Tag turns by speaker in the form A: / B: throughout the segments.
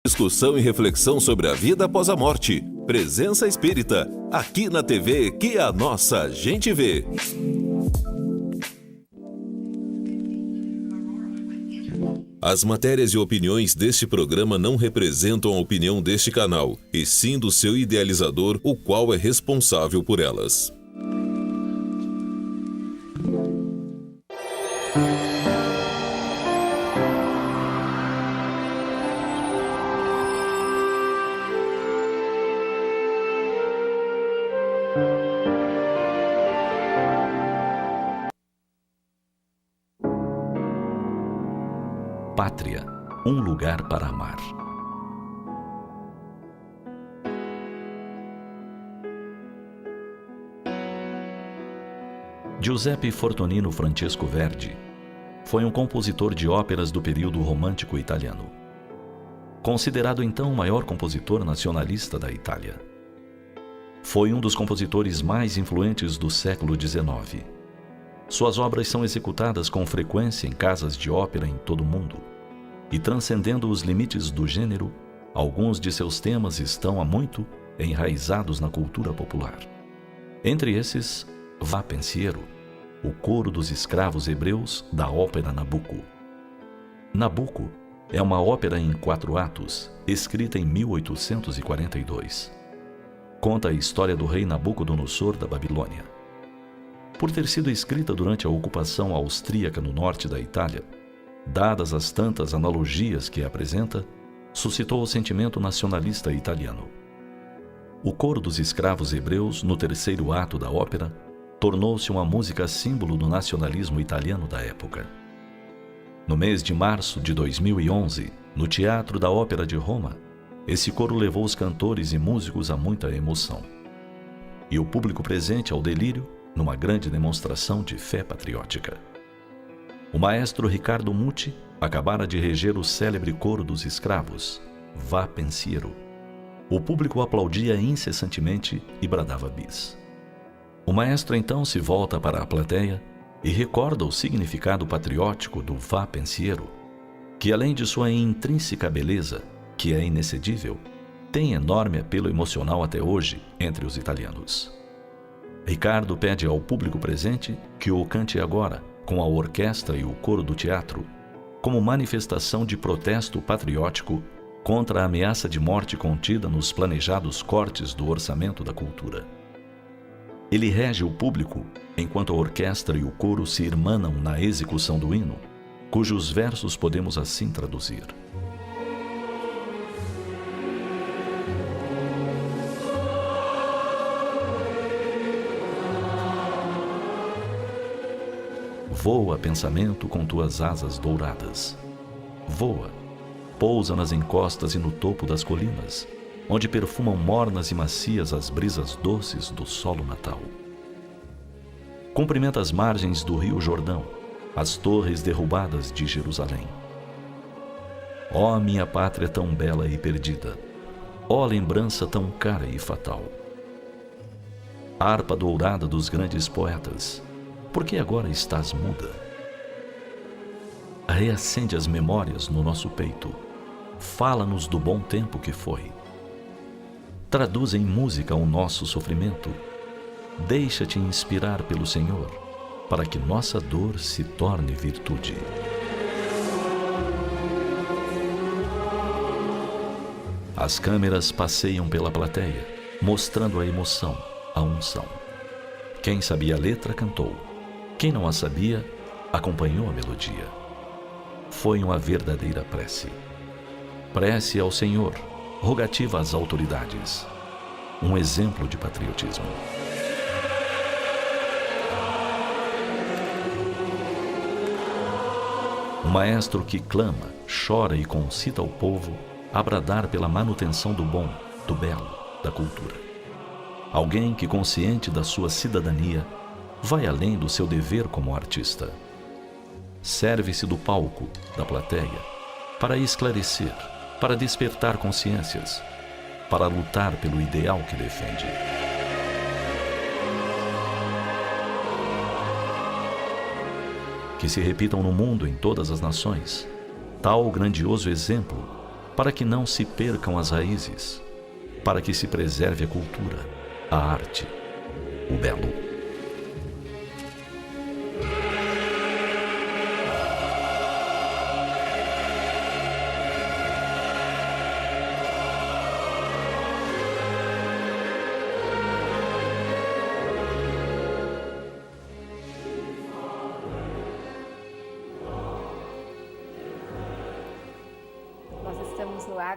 A: Discussão e reflexão sobre a vida após a morte. Presença Espírita, aqui na TV que a nossa gente vê. As matérias e opiniões deste programa não representam a opinião deste canal, e sim do seu idealizador, o qual é responsável por elas.
B: Pátria, um lugar para amar. Giuseppe Fortunino Francesco Verdi foi um compositor de óperas do período romântico italiano. Considerado então o maior compositor nacionalista da Itália. Foi um dos compositores mais influentes do século XIX. Suas obras são executadas com frequência em casas de ópera em todo o mundo. E transcendendo os limites do gênero, alguns de seus temas estão há muito enraizados na cultura popular. Entre esses, Va Pensiero, o coro dos escravos hebreus da ópera Nabucco. Nabucco é uma ópera em 4 atos, escrita em 1842. Conta a história do rei Nabucodonosor da Babilônia. Por ter sido escrita durante a ocupação austríaca no norte da Itália, dadas as tantas analogias que apresenta, suscitou o sentimento nacionalista italiano. O coro dos escravos hebreus, no 3º ato da ópera, tornou-se uma música símbolo do nacionalismo italiano da época. No mês de março de 2011, no Teatro da Ópera de Roma, esse coro levou os cantores e músicos a muita emoção. E o público presente ao delírio, numa grande demonstração de fé patriótica. O maestro Riccardo Muti acabara de reger o célebre coro dos escravos, Va Pensiero. O público aplaudia incessantemente e bradava bis. O maestro então se volta para a plateia e recorda o significado patriótico do Va Pensiero, que além de sua intrínseca beleza, que é inexcedível, tem enorme apelo emocional até hoje entre os italianos. Ricardo pede ao público presente que o cante agora, com a orquestra e o coro do teatro, como manifestação de protesto patriótico contra a ameaça de morte contida nos planejados cortes do orçamento da cultura. Ele rege o público enquanto a orquestra e o coro se irmanam na execução do hino, cujos versos podemos assim traduzir. Voa, pensamento, com tuas asas douradas. Voa, pousa nas encostas e no topo das colinas, onde perfumam mornas e macias as brisas doces do solo natal. Cumprimenta as margens do rio Jordão, as torres derrubadas de Jerusalém. Ó minha pátria tão bela e perdida, ó lembrança tão cara e fatal. Harpa dourada dos grandes poetas, por que agora estás muda? Reacende as memórias no nosso peito. Fala-nos do bom tempo que foi. Traduz em música o nosso sofrimento. Deixa-te inspirar pelo Senhor, para que nossa dor se torne virtude. As câmeras passeiam pela plateia, mostrando a emoção, a unção. Quem sabia a letra cantou. Quem não a sabia, acompanhou a melodia. Foi uma verdadeira prece. Prece ao Senhor, rogativa às autoridades. Um exemplo de patriotismo. Um maestro que clama, chora e concita ao povo a bradar pela manutenção do bom, do belo, da cultura. Alguém que, consciente da sua cidadania, vai além do seu dever como artista. Serve-se do palco, da plateia, para esclarecer, para despertar consciências, para lutar pelo ideal que defende. Que se repitam no mundo em todas as nações, tal grandioso exemplo para que não se percam as raízes, para que se preserve a cultura, a arte, o belo.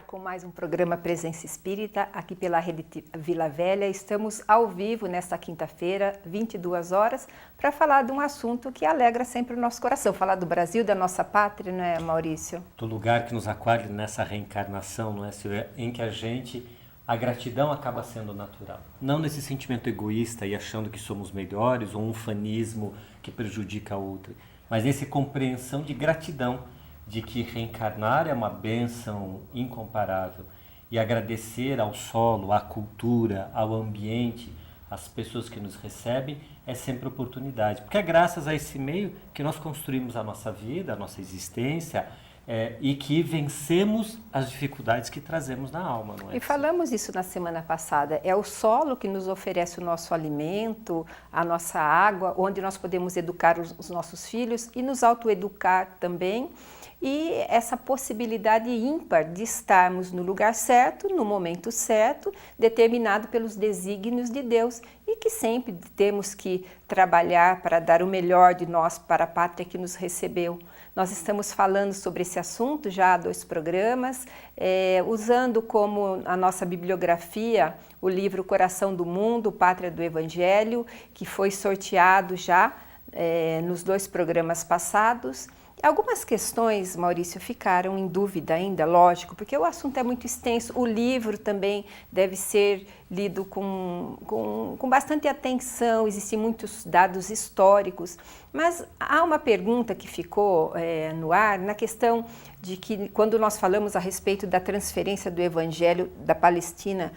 C: Com mais um programa Presença Espírita, aqui pela Rede Vila Velha. Estamos ao vivo nesta quinta-feira, 22 horas, para falar de um assunto que alegra sempre o nosso coração. Falar do Brasil, da nossa pátria, não é, Maurício?
D: Do lugar que nos acolhe nessa reencarnação, não é, Silvia? Em que a gratidão acaba sendo natural. Não nesse sentimento egoísta e achando que somos melhores, ou um fanismo que prejudica o outro, mas nessa compreensão de gratidão, de que reencarnar é uma bênção incomparável e agradecer ao solo, à cultura, ao ambiente, às pessoas que nos recebem é sempre oportunidade. Porque é graças a esse meio que nós construímos a nossa vida, a nossa existência e que vencemos as dificuldades que trazemos na alma. Não é?
C: E falamos isso na semana passada, é o solo que nos oferece o nosso alimento, a nossa água, onde nós podemos educar os nossos filhos e nos autoeducar também. E essa possibilidade ímpar de estarmos no lugar certo, no momento certo, determinado pelos desígnios de Deus e que sempre temos que trabalhar para dar o melhor de nós para a pátria que nos recebeu. Nós estamos falando sobre esse assunto já há 2 programas, usando como a nossa bibliografia o livro Coração do Mundo, Pátria do Evangelho, que foi sorteado já nos 2 programas passados. Algumas questões, Maurício, ficaram em dúvida ainda, lógico, porque o assunto é muito extenso. O livro também deve ser lido com bastante atenção, existem muitos dados históricos. Mas há uma pergunta que ficou no ar, na questão de que quando nós falamos a respeito da transferência do Evangelho da Palestina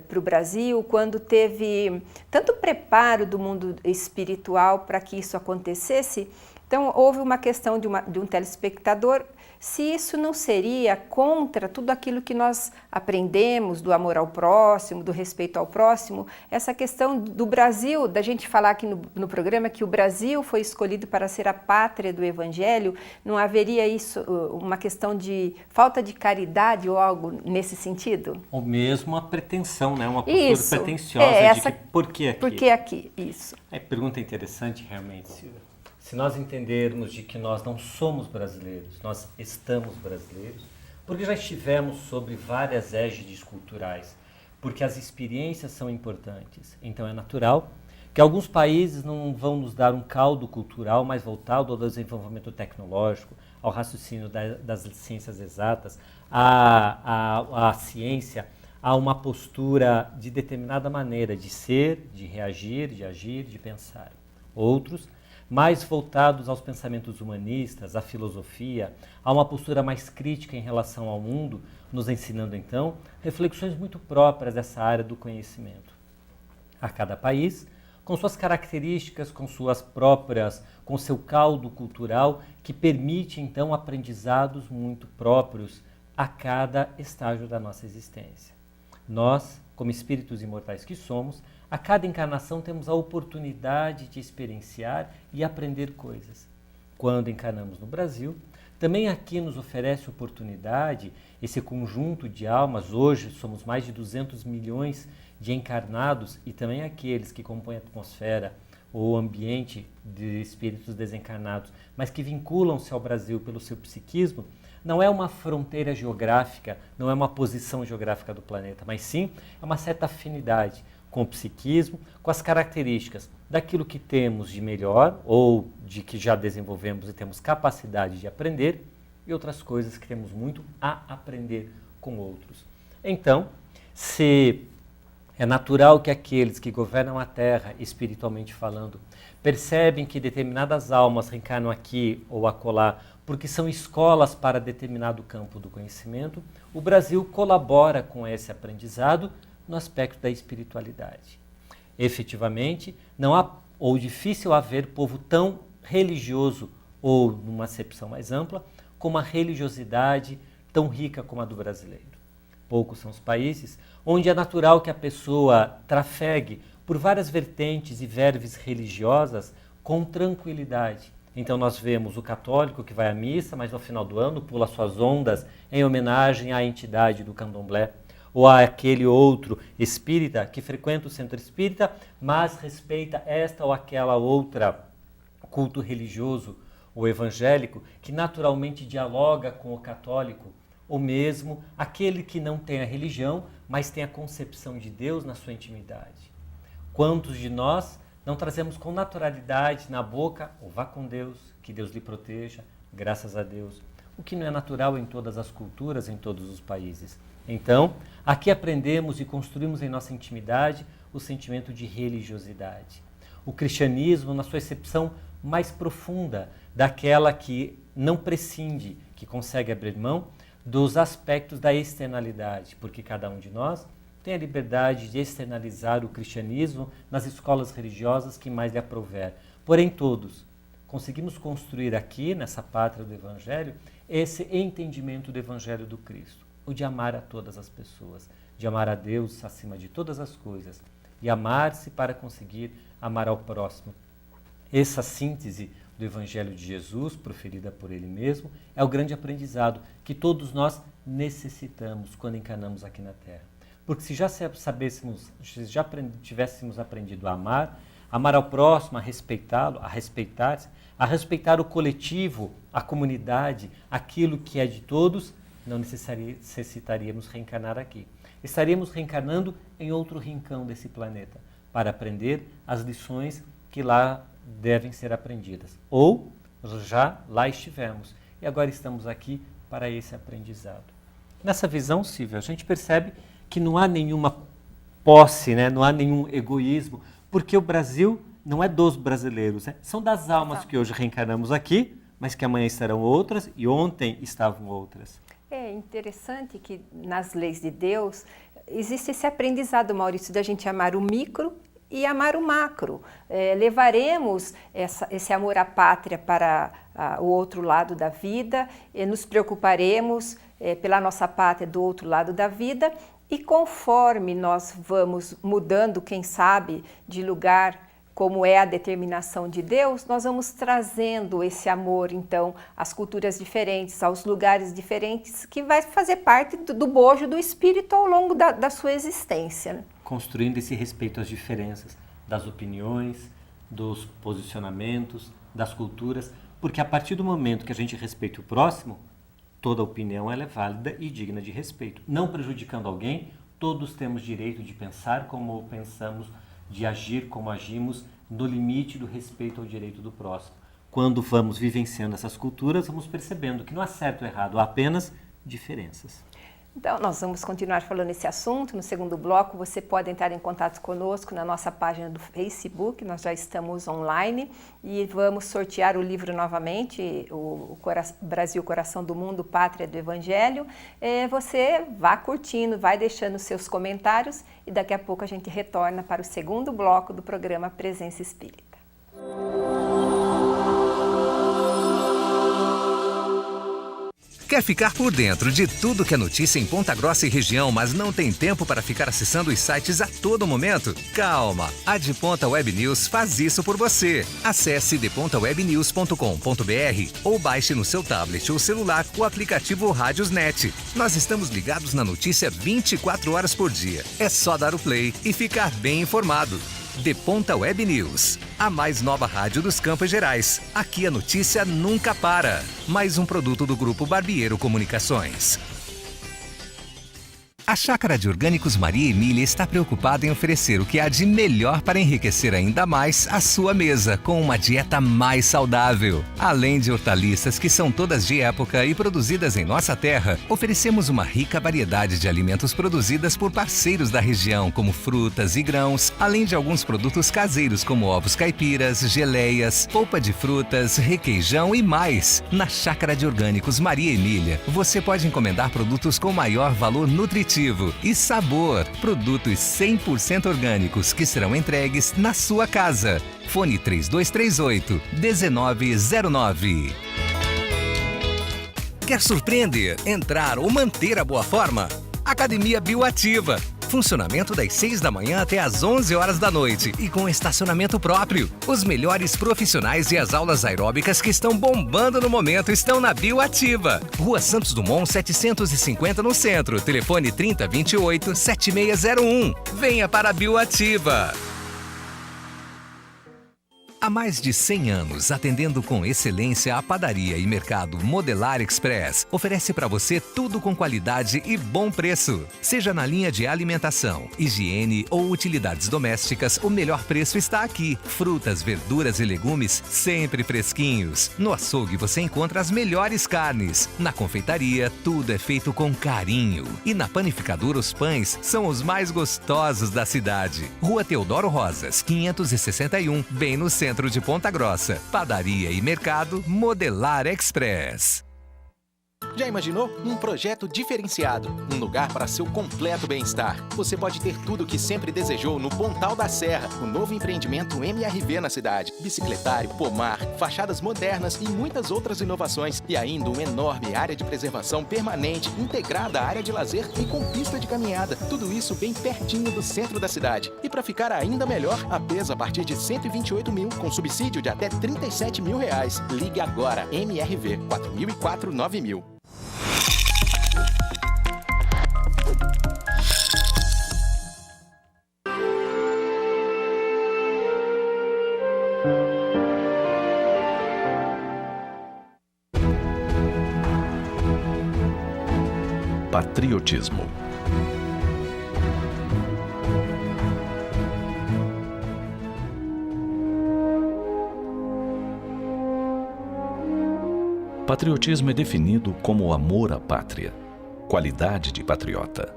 C: para o Brasil, quando teve tanto preparo do mundo espiritual para que isso acontecesse, então, houve uma questão de um telespectador, se isso não seria contra tudo aquilo que nós aprendemos do amor ao próximo, do respeito ao próximo, essa questão do Brasil, da gente falar aqui no programa que o Brasil foi escolhido para ser a pátria do Evangelho, não haveria isso, uma questão de falta de caridade ou algo nesse sentido?
D: Ou mesmo a pretensão, né? Uma postura pretensiosa de que por que aqui?
C: Por que aqui? Isso.
D: Pergunta interessante realmente, Silvia. Se nós entendermos de que nós não somos brasileiros, nós estamos brasileiros, porque já estivemos sobre várias égides culturais, porque as experiências são importantes. Então é natural que alguns países não vão nos dar um caldo cultural mais voltado ao desenvolvimento tecnológico, ao raciocínio das ciências exatas, à ciência, a uma postura de determinada maneira de ser, de reagir, de agir, de pensar. Outros mais voltados aos pensamentos humanistas, à filosofia, a uma postura mais crítica em relação ao mundo, nos ensinando então reflexões muito próprias dessa área do conhecimento. A cada país, com suas características, com seu caldo cultural, que permite então aprendizados muito próprios a cada estágio da nossa existência. Nós, como espíritos imortais que somos, a cada encarnação temos a oportunidade de experienciar e aprender coisas. Quando encarnamos no Brasil, também aqui nos oferece oportunidade, esse conjunto de almas, hoje somos mais de 200 milhões de encarnados e também aqueles que compõem a atmosfera ou ambiente de espíritos desencarnados, mas que vinculam-se ao Brasil pelo seu psiquismo, não é uma fronteira geográfica, não é uma posição geográfica do planeta, mas sim é uma certa afinidade com o psiquismo, com as características daquilo que temos de melhor ou de que já desenvolvemos e temos capacidade de aprender e outras coisas que temos muito a aprender com outros. Então, se é natural que aqueles que governam a Terra, espiritualmente falando, percebem que determinadas almas reencarnam aqui ou acolá porque são escolas para determinado campo do conhecimento, o Brasil colabora com esse aprendizado no aspecto da espiritualidade. Efetivamente, não há, ou difícil haver, povo tão religioso, ou numa acepção mais ampla, como a religiosidade tão rica como a do brasileiro. Poucos são os países onde é natural que a pessoa trafegue por várias vertentes e verves religiosas com tranquilidade. Então nós vemos o católico que vai à missa, mas no final do ano pula suas ondas em homenagem à entidade do candomblé, ou aquele outro espírita que frequenta o centro espírita, mas respeita esta ou aquela outra culto religioso ou evangélico que naturalmente dialoga com o católico, ou mesmo aquele que não tem a religião, mas tem a concepção de Deus na sua intimidade. Quantos de nós não trazemos com naturalidade na boca o vá com Deus, que Deus lhe proteja, graças a Deus, o que não é natural em todas as culturas, em todos os países. Então, aqui aprendemos e construímos em nossa intimidade o sentimento de religiosidade. O cristianismo, na sua acepção mais profunda, daquela que não prescinde, que consegue abrir mão dos aspectos da externalidade, porque cada um de nós tem a liberdade de externalizar o cristianismo nas escolas religiosas que mais lhe aprouver. Porém, todos conseguimos construir aqui, nessa pátria do Evangelho, esse entendimento do Evangelho do Cristo, o de amar a todas as pessoas, de amar a Deus acima de todas as coisas e amar-se para conseguir amar ao próximo. Essa síntese do Evangelho de Jesus, proferida por Ele mesmo, é o grande aprendizado que todos nós necessitamos quando encarnamos aqui na Terra. Porque se já tivéssemos aprendido a amar ao próximo, a respeitá-lo, a respeitar-se, a respeitar o coletivo, a comunidade, aquilo que é de todos, não necessitaríamos reencarnar aqui. Estaríamos reencarnando em outro rincão desse planeta, para aprender as lições que lá devem ser aprendidas. Ou já lá estivemos e agora estamos aqui para esse aprendizado. Nessa visão, Silvia, a gente percebe que não há nenhuma posse, né? Não há nenhum egoísmo, porque o Brasil não é dos brasileiros, né? São das almas que hoje reencarnamos aqui, mas que amanhã estarão outras e ontem estavam outras.
C: É interessante que nas leis de Deus existe esse aprendizado, Maurício, da gente amar o micro e amar o macro. Levaremos esse amor à pátria para o outro lado da vida, nos preocuparemos pela nossa pátria do outro lado da vida, e conforme nós vamos mudando, quem sabe, de lugar, como é a determinação de Deus, nós vamos trazendo esse amor, então, às culturas diferentes, aos lugares diferentes, que vai fazer parte do bojo do espírito ao longo da sua existência, né?
D: Construindo esse respeito às diferenças das opiniões, dos posicionamentos, das culturas, porque a partir do momento que a gente respeita o próximo, toda opinião ela é válida e digna de respeito. Não prejudicando alguém, todos temos direito de pensar como pensamos, de agir como agimos, no limite do respeito ao direito do próximo. Quando vamos vivenciando essas culturas, vamos percebendo que não há certo ou errado, há apenas diferenças.
C: Então, nós vamos continuar falando esse assunto. No segundo bloco, você pode entrar em contato conosco na nossa página do Facebook, nós já estamos online e vamos sortear o livro novamente, o Brasil, Coração do Mundo, Pátria do Evangelho. Você vá curtindo, vai deixando seus comentários e daqui a pouco a gente retorna para o segundo bloco do programa Presença Espírita.
E: Quer ficar por dentro de tudo que é notícia em Ponta Grossa e região, mas não tem tempo para ficar acessando os sites a todo momento? Calma! A De Ponta Web News faz isso por você. Acesse depontawebnews.com.br ou baixe no seu tablet ou celular o aplicativo Rádiosnet. Nós estamos ligados na notícia 24 horas por dia. É só dar o play e ficar bem informado. De Ponta Web News, a mais nova rádio dos Campos Gerais. Aqui a notícia nunca para. Mais um produto do Grupo Barbiero Comunicações. A Chácara de Orgânicos Maria Emília está preocupada em oferecer o que há de melhor para enriquecer ainda mais a sua mesa, com uma dieta mais saudável. Além de hortaliças que são todas de época e produzidas em nossa terra, oferecemos uma rica variedade de alimentos produzidas por parceiros da região, como frutas e grãos, além de alguns produtos caseiros como ovos caipiras, geleias, polpa de frutas, requeijão e mais. Na Chácara de Orgânicos Maria Emília, você pode encomendar produtos com maior valor nutritivo e sabor. Produtos 100% orgânicos que serão entregues na sua casa. Fone 3238-1909. Quer surpreender, entrar ou manter a boa forma? Academia Bioativa. Funcionamento das 6 da manhã até às 11 horas da noite e com estacionamento próprio. Os melhores profissionais e as aulas aeróbicas que estão bombando no momento estão na Bioativa. Rua Santos Dumont 750 no centro. Telefone 3028-7601. Venha para a Bioativa. Há mais de 100 anos, atendendo com excelência a padaria e mercado Modelar Express, oferece para você tudo com qualidade e bom preço. Seja na linha de alimentação, higiene ou utilidades domésticas, o melhor preço está aqui. Frutas, verduras e legumes sempre fresquinhos. No açougue você encontra as melhores carnes. Na confeitaria, tudo é feito com carinho. E na panificadora, os pães são os mais gostosos da cidade. Rua Teodoro Rosas, 561, bem no centro de Ponta Grossa. Padaria e mercado Modelar Express.
F: Já imaginou? Um projeto diferenciado, um lugar para seu completo bem-estar. Você pode ter tudo o que sempre desejou no Pontal da Serra, o novo empreendimento MRV na cidade. Bicicletário, pomar, fachadas modernas e muitas outras inovações. E ainda uma enorme área de preservação permanente, integrada à área de lazer e com pista de caminhada. Tudo isso bem pertinho do centro da cidade. E para ficar ainda melhor, APs a partir de 128 mil, com subsídio de até 37 mil reais. Ligue agora, MRV 4004-9000.
B: Patriotismo. Patriotismo é definido como amor à pátria, qualidade de patriota,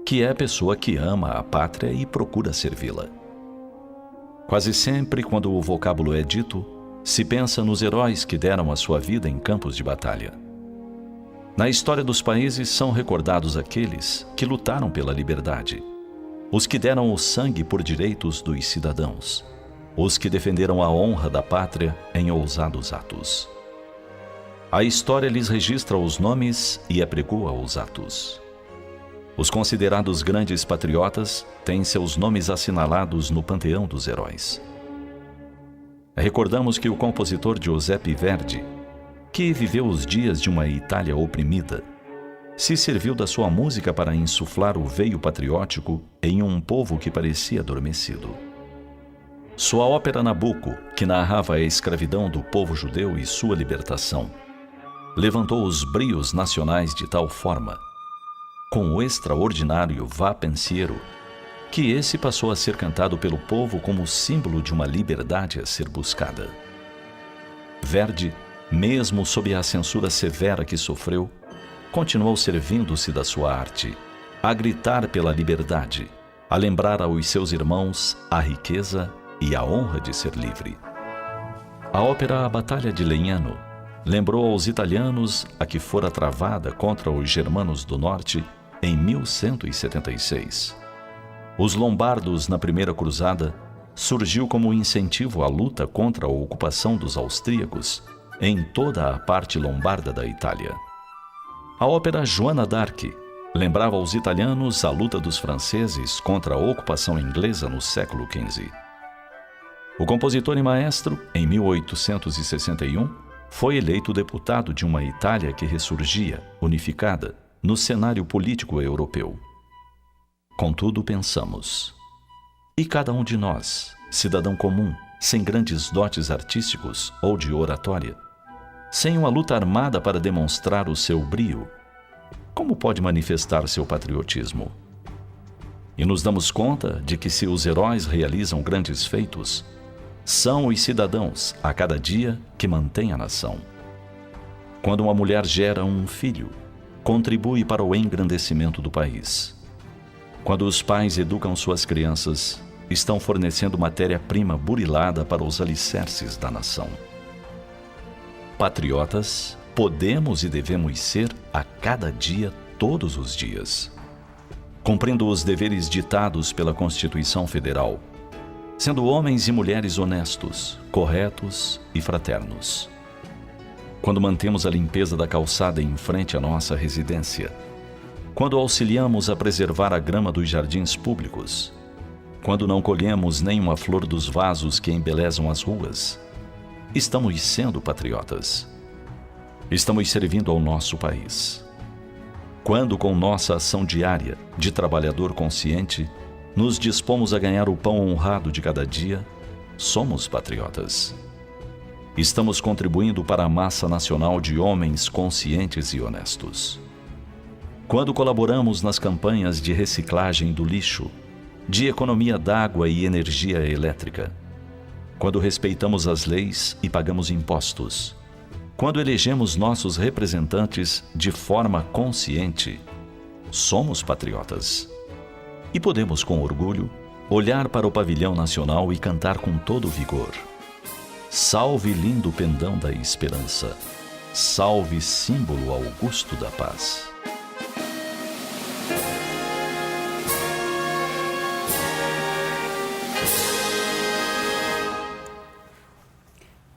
B: que é a pessoa que ama a pátria e procura servi-la. Quase sempre, quando o vocábulo é dito, se pensa nos heróis que deram a sua vida em campos de batalha. Na história dos países são recordados aqueles que lutaram pela liberdade, os que deram o sangue por direitos dos cidadãos, os que defenderam a honra da pátria em ousados atos. A história lhes registra os nomes e apregoa os atos. Os considerados grandes patriotas têm seus nomes assinalados no panteão dos heróis. Recordamos que o compositor Giuseppe Verdi, que viveu os dias de uma Itália oprimida, se serviu da sua música para insuflar o veio patriótico em um povo que parecia adormecido. Sua ópera Nabucco, que narrava a escravidão do povo judeu e sua libertação, levantou os brios nacionais de tal forma, com o extraordinário Va Pensiero, que esse passou a ser cantado pelo povo como símbolo de uma liberdade a ser buscada. Verdi, mesmo sob a censura severa que sofreu, continuou servindo-se da sua arte, a gritar pela liberdade, a lembrar aos seus irmãos a riqueza e a honra de ser livre. A ópera A Batalha de Legnano lembrou aos italianos a que fora travada contra os germanos do norte em 1176. Os lombardos, na Primeira Cruzada, surgiu como incentivo à luta contra a ocupação dos austríacos em toda a parte lombarda da Itália. A ópera Joana d'Arc lembrava aos italianos a luta dos franceses contra a ocupação inglesa no século XV. O compositor e maestro, em 1861, foi eleito deputado de uma Itália que ressurgia, unificada, no cenário político europeu. Contudo, pensamos: e cada um de nós, cidadão comum, sem grandes dotes artísticos ou de oratória, sem uma luta armada para demonstrar o seu brio, como pode manifestar seu patriotismo? E nos damos conta de que se os heróis realizam grandes feitos, são os cidadãos, a cada dia, que mantêm a nação. Quando uma mulher gera um filho, contribui para o engrandecimento do país. Quando os pais educam suas crianças, estão fornecendo matéria-prima burilada para os alicerces da nação. Patriotas, podemos e devemos ser a cada dia, todos os dias. Cumprindo os deveres ditados pela Constituição Federal, sendo homens e mulheres honestos, corretos e fraternos. quando mantemos a limpeza da calçada em frente à nossa residência, quando auxiliamos a preservar a grama dos jardins públicos, quando não colhemos nenhuma flor dos vasos que embelezam as ruas, estamos sendo patriotas. Estamos servindo ao nosso país. Quando, com nossa ação diária de trabalhador consciente, nos dispomos a ganhar o pão honrado de cada dia, somos patriotas. Estamos contribuindo para a massa nacional de homens conscientes e honestos. Quando colaboramos nas campanhas de reciclagem do lixo, de economia d'água e energia elétrica, quando respeitamos as leis e pagamos impostos, quando elegemos nossos representantes de forma consciente, somos patriotas. E podemos, com orgulho, olhar para o pavilhão nacional e cantar com todo vigor: salve lindo pendão da esperança, salve símbolo augusto da paz.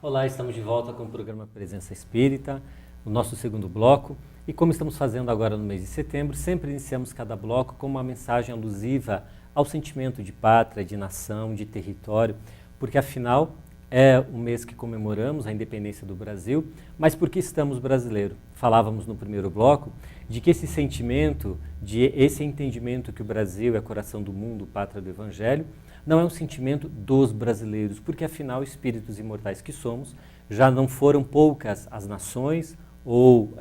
D: Olá, estamos de volta com o programa Presença Espírita, o nosso segundo bloco. E como estamos fazendo agora no mês de setembro, sempre iniciamos cada bloco com uma mensagem alusiva ao sentimento de pátria, de nação, de território, porque afinal é o mês que comemoramos a independência do Brasil, mas porque estamos brasileiros. Falávamos no primeiro bloco de que esse sentimento, esse entendimento que o Brasil é coração do mundo, pátria do Evangelho, não é um sentimento dos brasileiros, porque afinal, espíritos imortais que somos, já não foram poucas as nações ou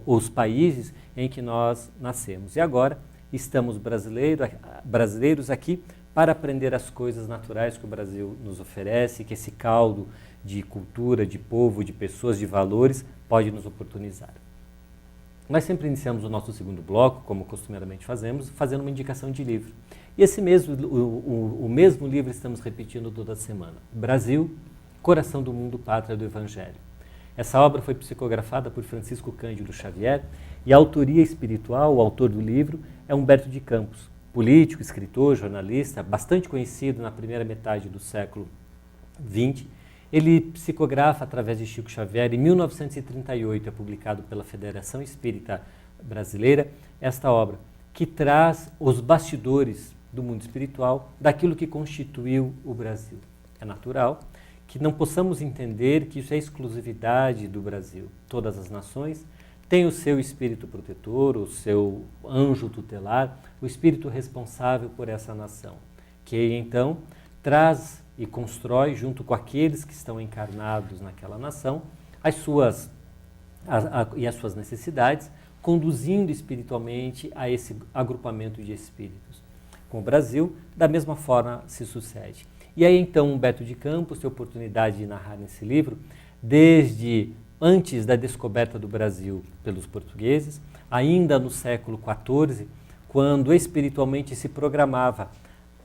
D: os países em que nós nascemos. E agora estamos brasileiros aqui para aprender as coisas naturais que o Brasil nos oferece, que esse caldo de cultura, de povo, de pessoas, de valores pode nos oportunizar. Nós sempre iniciamos o nosso segundo bloco, como costumeiramente fazemos, fazendo uma indicação de livro. E esse mesmo, o mesmo livro estamos repetindo toda semana. Brasil, Coração do Mundo, Pátria do Evangelho. Essa obra foi psicografada por Francisco Cândido Xavier e a autoria espiritual, o autor do livro, é Humberto de Campos, político, escritor, jornalista, bastante conhecido na primeira metade do século XX. Ele psicografa através de Chico Xavier. Em 1938 é publicado pela Federação Espírita Brasileira esta obra, que traz os bastidores do mundo espiritual, daquilo que constituiu o Brasil. É natural que não possamos entender que isso é exclusividade do Brasil. Todas as nações têm o seu espírito protetor, o seu anjo tutelar, o espírito responsável por essa nação, que então traz e constrói, junto com aqueles que estão encarnados naquela nação, as suas necessidades, conduzindo espiritualmente a esse agrupamento de espíritos. Com o Brasil, da mesma forma se sucede. E aí então Humberto de Campos tem a oportunidade de narrar nesse livro, desde antes da descoberta do Brasil pelos portugueses, ainda no século XIV, quando espiritualmente se programava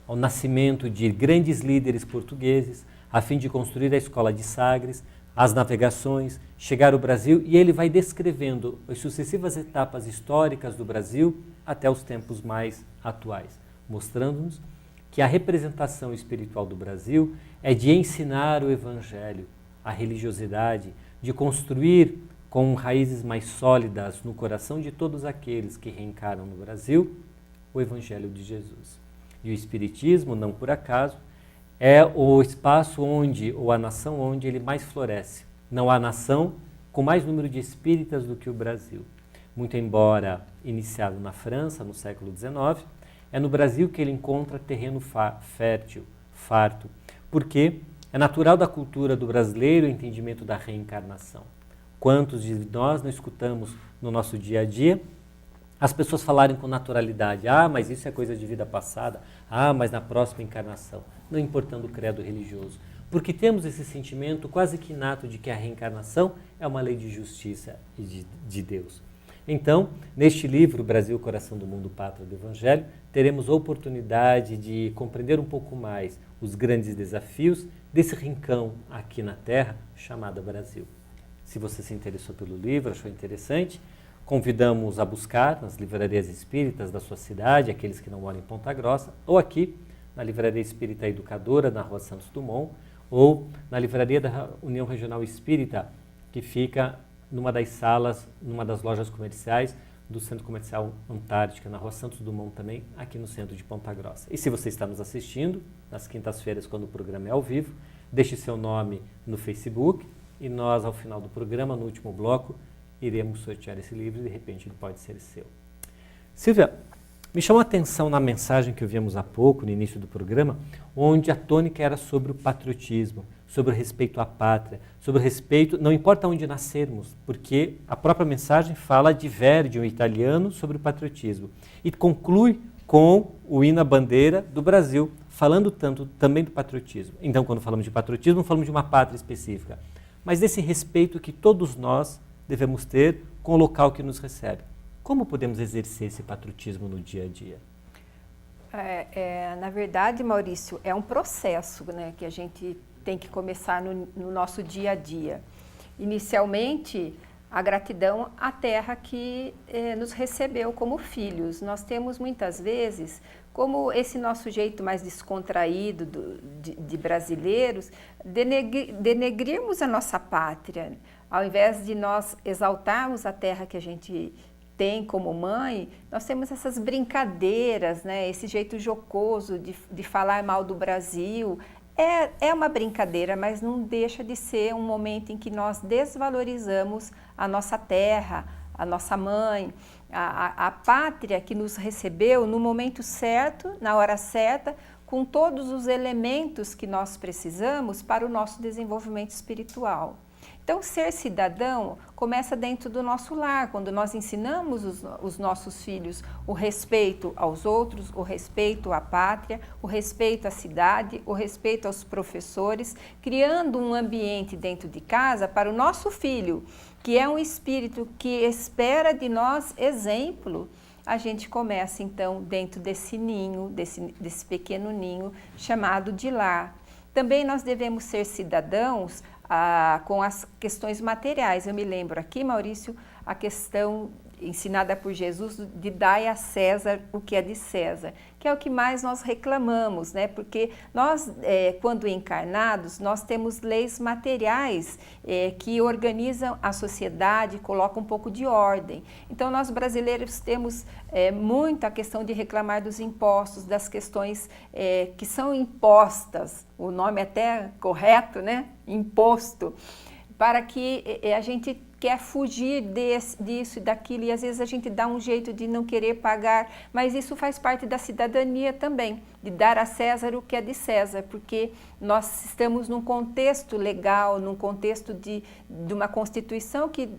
D: o nascimento de grandes líderes portugueses, a fim de construir a Escola de Sagres, as navegações, chegar ao Brasil, e ele vai descrevendo as sucessivas etapas históricas do Brasil até os tempos mais atuais, mostrando-nos que a representação espiritual do Brasil é de ensinar o Evangelho, a religiosidade, de construir com raízes mais sólidas no coração de todos aqueles que reencarnam no Brasil o Evangelho de Jesus. E o Espiritismo, não por acaso, é o espaço onde, ou a nação onde ele mais floresce. Não há nação com mais número de espíritas do que o Brasil. Muito embora iniciado na França, no século XIX, é no Brasil que ele encontra terreno fértil, farto, porque é natural da cultura do brasileiro o entendimento da reencarnação. Quantos de nós não escutamos no nosso dia a dia as pessoas falarem com naturalidade: ah, mas isso é coisa de vida passada, ah, mas na próxima encarnação, não importando o credo religioso, porque temos esse sentimento quase que inato de que a reencarnação é uma lei de justiça e de Deus. Então, neste livro, Brasil, Coração do Mundo, Pátria do Evangelho, teremos a oportunidade de compreender um pouco mais os grandes desafios desse rincão aqui na Terra chamada Brasil. Se você se interessou pelo livro, achou interessante, convidamos a buscar nas livrarias espíritas da sua cidade, aqueles que não moram em Ponta Grossa, ou aqui na Livraria Espírita Educadora, na Rua Santos Dumont, ou na Livraria da União Regional Espírita que fica numa das salas, numa das lojas comerciais do Centro Comercial Antártica, na Rua Santos Dumont também, aqui no centro de Ponta Grossa. E se você está nos assistindo, nas quintas-feiras, quando o programa é ao vivo, deixe seu nome no Facebook e nós, ao final do programa, no último bloco, iremos sortear esse livro e, de repente, ele pode ser seu. Silvia, me chamou a atenção na mensagem que ouvimos há pouco, no início do programa, onde a tônica era sobre o patriotismo, sobre o respeito à pátria, sobre o respeito, não importa onde nascermos, porque a própria mensagem fala de Verdi, um italiano, sobre o patriotismo. E conclui com o hino à bandeira do Brasil, falando tanto também do patriotismo. Então, quando falamos de patriotismo, não falamos de uma pátria específica, mas desse respeito que todos nós devemos ter com o local que nos recebe. Como podemos exercer esse patriotismo no dia a dia?
C: Na verdade, Maurício, é um processo, né, que a gente tem que começar no nosso dia a dia. Inicialmente, a gratidão à terra que nos recebeu como filhos. Nós temos muitas vezes, como esse nosso jeito mais descontraído de brasileiros, denegrirmos a nossa pátria. Ao invés de nós exaltarmos a terra que a gente tem como mãe, nós temos essas brincadeiras, né? Esse jeito jocoso de falar mal do Brasil. É uma brincadeira, mas não deixa de ser um momento em que nós desvalorizamos a nossa terra, a nossa mãe, a pátria que nos recebeu no momento certo, na hora certa, com todos os elementos que nós precisamos para o nosso desenvolvimento espiritual. Então, ser cidadão começa dentro do nosso lar, quando nós ensinamos os nossos filhos o respeito aos outros, o respeito à pátria, o respeito à cidade, o respeito aos professores, criando um ambiente dentro de casa para o nosso filho, que é um espírito que espera de nós exemplo. A gente começa, então, dentro desse ninho, desse pequeno ninho chamado de lar. Também nós devemos ser cidadãos com as questões materiais. Eu me lembro aqui, Maurício, a questão ensinada por Jesus de dai a César o que é de César, que é o que mais nós reclamamos, né? Porque nós, quando encarnados, nós temos leis materiais que organizam a sociedade, colocam um pouco de ordem. Então, nós brasileiros temos muito a questão de reclamar dos impostos, das questões que são impostas, o nome até correto, né? Imposto, para que a gente quer fugir disso e daquilo, e às vezes a gente dá um jeito de não querer pagar, mas isso faz parte da cidadania também, de dar a César o que é de César, porque nós estamos num contexto legal, num contexto de uma Constituição que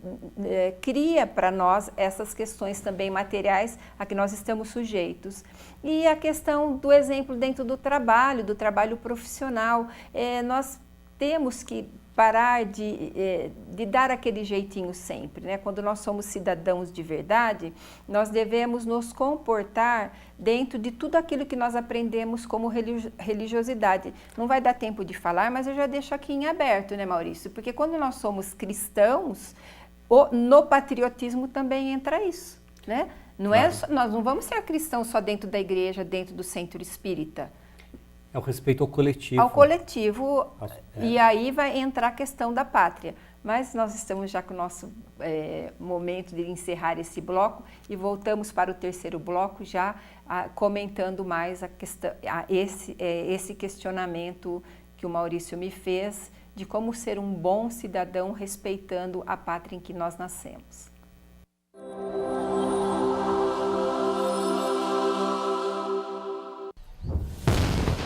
C: cria para nós essas questões também materiais a que nós estamos sujeitos. E a questão do exemplo dentro do trabalho profissional, nós temos que parar de dar aquele jeitinho sempre, né? Quando nós somos cidadãos de verdade, nós devemos nos comportar dentro de tudo aquilo que nós aprendemos como religiosidade. Não vai dar tempo de falar, mas eu já deixo aqui em aberto, né, Maurício? Porque quando nós somos cristãos, no patriotismo também entra isso, né? Nós não vamos ser cristãos só dentro da igreja, dentro do centro espírita.
D: É o respeito ao coletivo.
C: Ao coletivo, e aí vai entrar a questão da pátria. Mas nós estamos já com o nosso momento de encerrar esse bloco e voltamos para o terceiro bloco já comentando mais a questão, esse questionamento que o Maurício me fez de como ser um bom cidadão respeitando a pátria em que nós nascemos.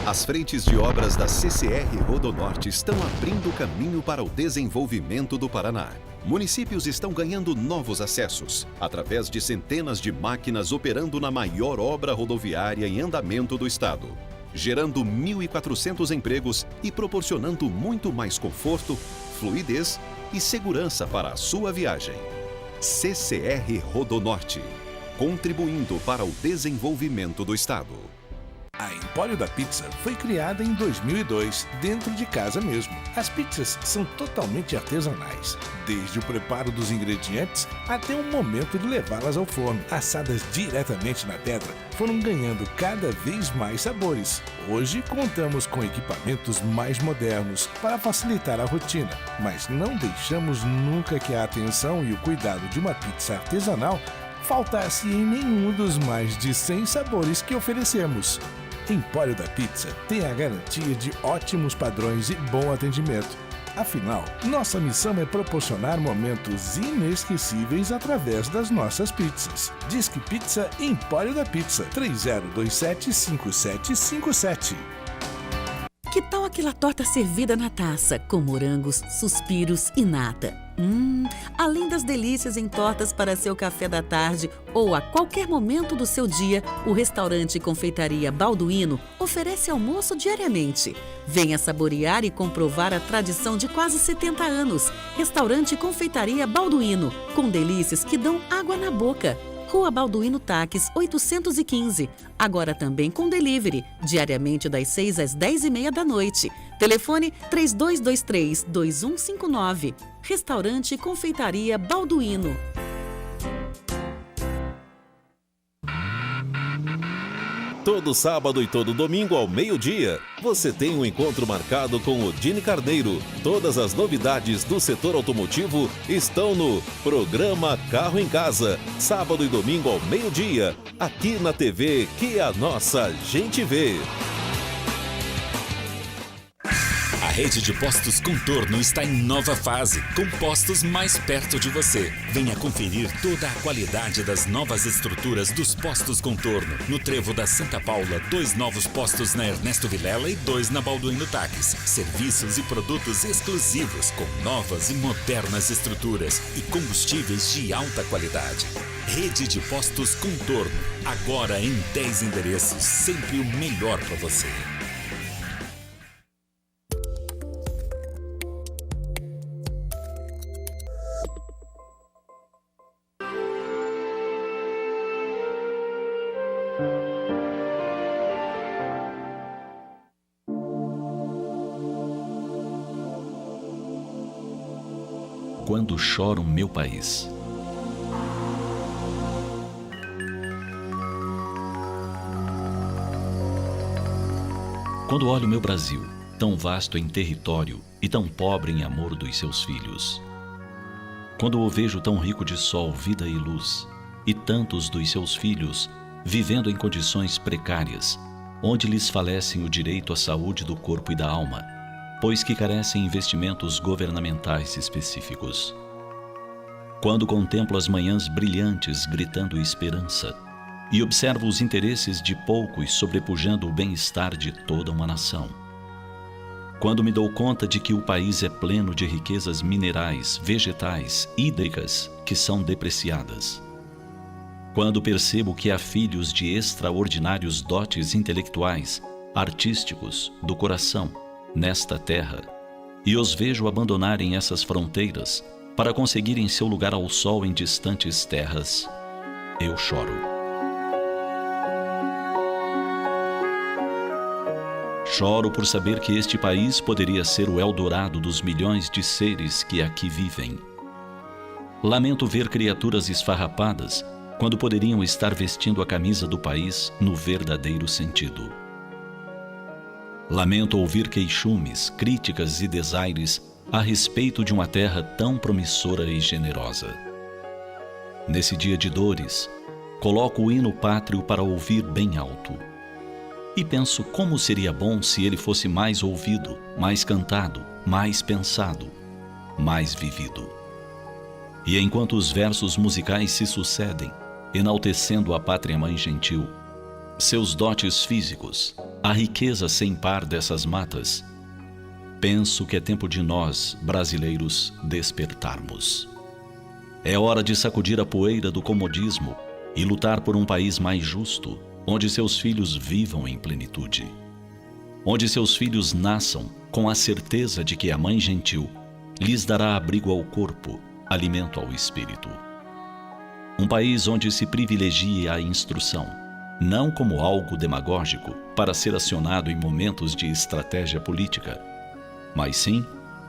G: As frentes de obras da CCR Rodonorte estão abrindo caminho para o desenvolvimento do Paraná. Municípios estão ganhando novos acessos, através de centenas de máquinas operando na maior obra rodoviária em andamento do estado, gerando 1.400 empregos e proporcionando muito mais conforto, fluidez e segurança para a sua viagem. CCR Rodonorte, contribuindo para o desenvolvimento do estado.
H: A Empório da Pizza foi criada em 2002, dentro de casa mesmo. As pizzas são totalmente artesanais, desde o preparo dos ingredientes até o momento de levá-las ao forno. Assadas diretamente na pedra, foram ganhando cada vez mais sabores. Hoje contamos com equipamentos mais modernos para facilitar a rotina, mas não deixamos nunca que a atenção e o cuidado de uma pizza artesanal faltasse em nenhum dos mais de 100 sabores que oferecemos. Empório da Pizza tem a garantia de ótimos padrões e bom atendimento. Afinal, nossa missão é proporcionar momentos inesquecíveis através das nossas pizzas. Disque Pizza Empório da Pizza, 3027-5757.
I: Que tal aquela torta servida na taça, com morangos, suspiros e nata? Além das delícias em tortas para seu café da tarde ou a qualquer momento do seu dia, o restaurante e confeitaria Balduino oferece almoço diariamente. Venha saborear e comprovar a tradição de quase 70 anos. Restaurante e confeitaria Balduino, com delícias que dão água na boca. Rua Balduino Taques, 815. Agora também com delivery, diariamente das 6 às 10h30 da noite. Telefone 3223-2159. Restaurante e confeitaria Balduino.
A: Todo sábado e todo domingo ao meio-dia, você tem um encontro marcado com o Dini Carneiro. Todas as novidades do setor automotivo estão no programa Carro em Casa, sábado e domingo ao meio-dia, aqui na TV que a nossa gente vê.
J: A rede de postos Contorno está em nova fase, com postos mais perto de você. Venha conferir toda a qualidade das novas estruturas dos postos Contorno. No Trevo da Santa Paula, 2 novos postos na Ernesto Vilela e 2 na Balduino Taques. Serviços e produtos exclusivos, com novas e modernas estruturas e combustíveis de alta qualidade. Rede de postos Contorno, agora em 10 endereços, sempre o melhor para você.
B: Quando chora o meu país. Quando olho o meu Brasil, tão vasto em território e tão pobre em amor dos seus filhos. Quando o vejo tão rico de sol, vida e luz, e tantos dos seus filhos vivendo em condições precárias, onde lhes falecem o direito à saúde do corpo e da alma, pois que carecem investimentos governamentais específicos. Quando contemplo as manhãs brilhantes gritando esperança e observo os interesses de poucos sobrepujando o bem-estar de toda uma nação. Quando me dou conta de que o país é pleno de riquezas minerais, vegetais, hídricas que são depreciadas. Quando percebo que há filhos de extraordinários dotes intelectuais, artísticos, do coração, nesta terra, e os vejo abandonarem essas fronteiras para conseguirem seu lugar ao sol em distantes terras, eu choro. Choro por saber que este país poderia ser o Eldorado dos milhões de seres que aqui vivem. Lamento ver criaturas esfarrapadas quando poderiam estar vestindo a camisa do país no verdadeiro sentido. Lamento ouvir queixumes, críticas e desaires a respeito de uma terra tão promissora e generosa. Nesse dia de dores, coloco o hino pátrio para ouvir bem alto. E penso como seria bom se ele fosse mais ouvido, mais cantado, mais pensado, mais vivido. E enquanto os versos musicais se sucedem, enaltecendo a pátria-mãe gentil, seus dotes físicos, a riqueza sem par dessas matas, penso que é tempo de nós, brasileiros, despertarmos. É hora de sacudir a poeira do comodismo e lutar por um país mais justo, onde seus filhos vivam em plenitude. Onde seus filhos nasçam com a certeza de que a Mãe Gentil lhes dará abrigo ao corpo, alimento ao espírito. Um país onde se privilegie a instrução, não como algo demagógico para ser acionado em momentos de estratégia política, mas sim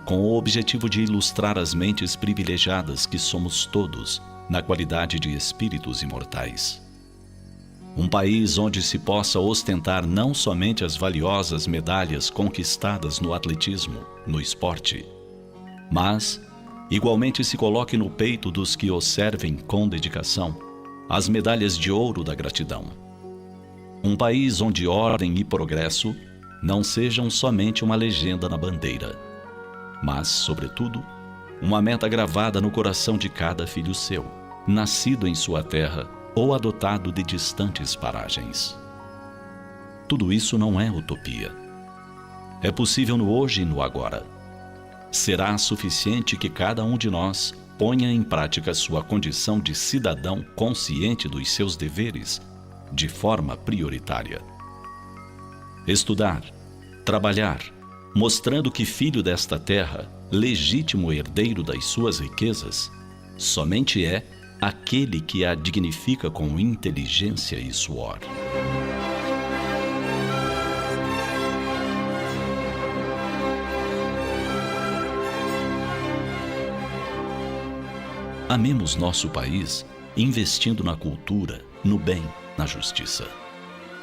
B: com o objetivo de ilustrar as mentes privilegiadas que somos todos na qualidade de espíritos imortais. Um país onde se possa ostentar não somente as valiosas medalhas conquistadas no atletismo, no esporte, mas igualmente se coloque no peito dos que o servem com dedicação as medalhas de ouro da gratidão. Um país onde ordem e progresso não sejam somente uma legenda na bandeira, mas, sobretudo, uma meta gravada no coração de cada filho seu, nascido em sua terra ou adotado de distantes paragens. Tudo isso não é utopia. É possível no hoje e no agora. Será suficiente que cada um de nós ponha em prática sua condição de cidadão consciente dos seus deveres de forma prioritária. Estudar, trabalhar, mostrando que filho desta terra, legítimo herdeiro das suas riquezas, somente é aquele que a dignifica com inteligência e suor. Amemos nosso país investindo na cultura, no bem, na justiça.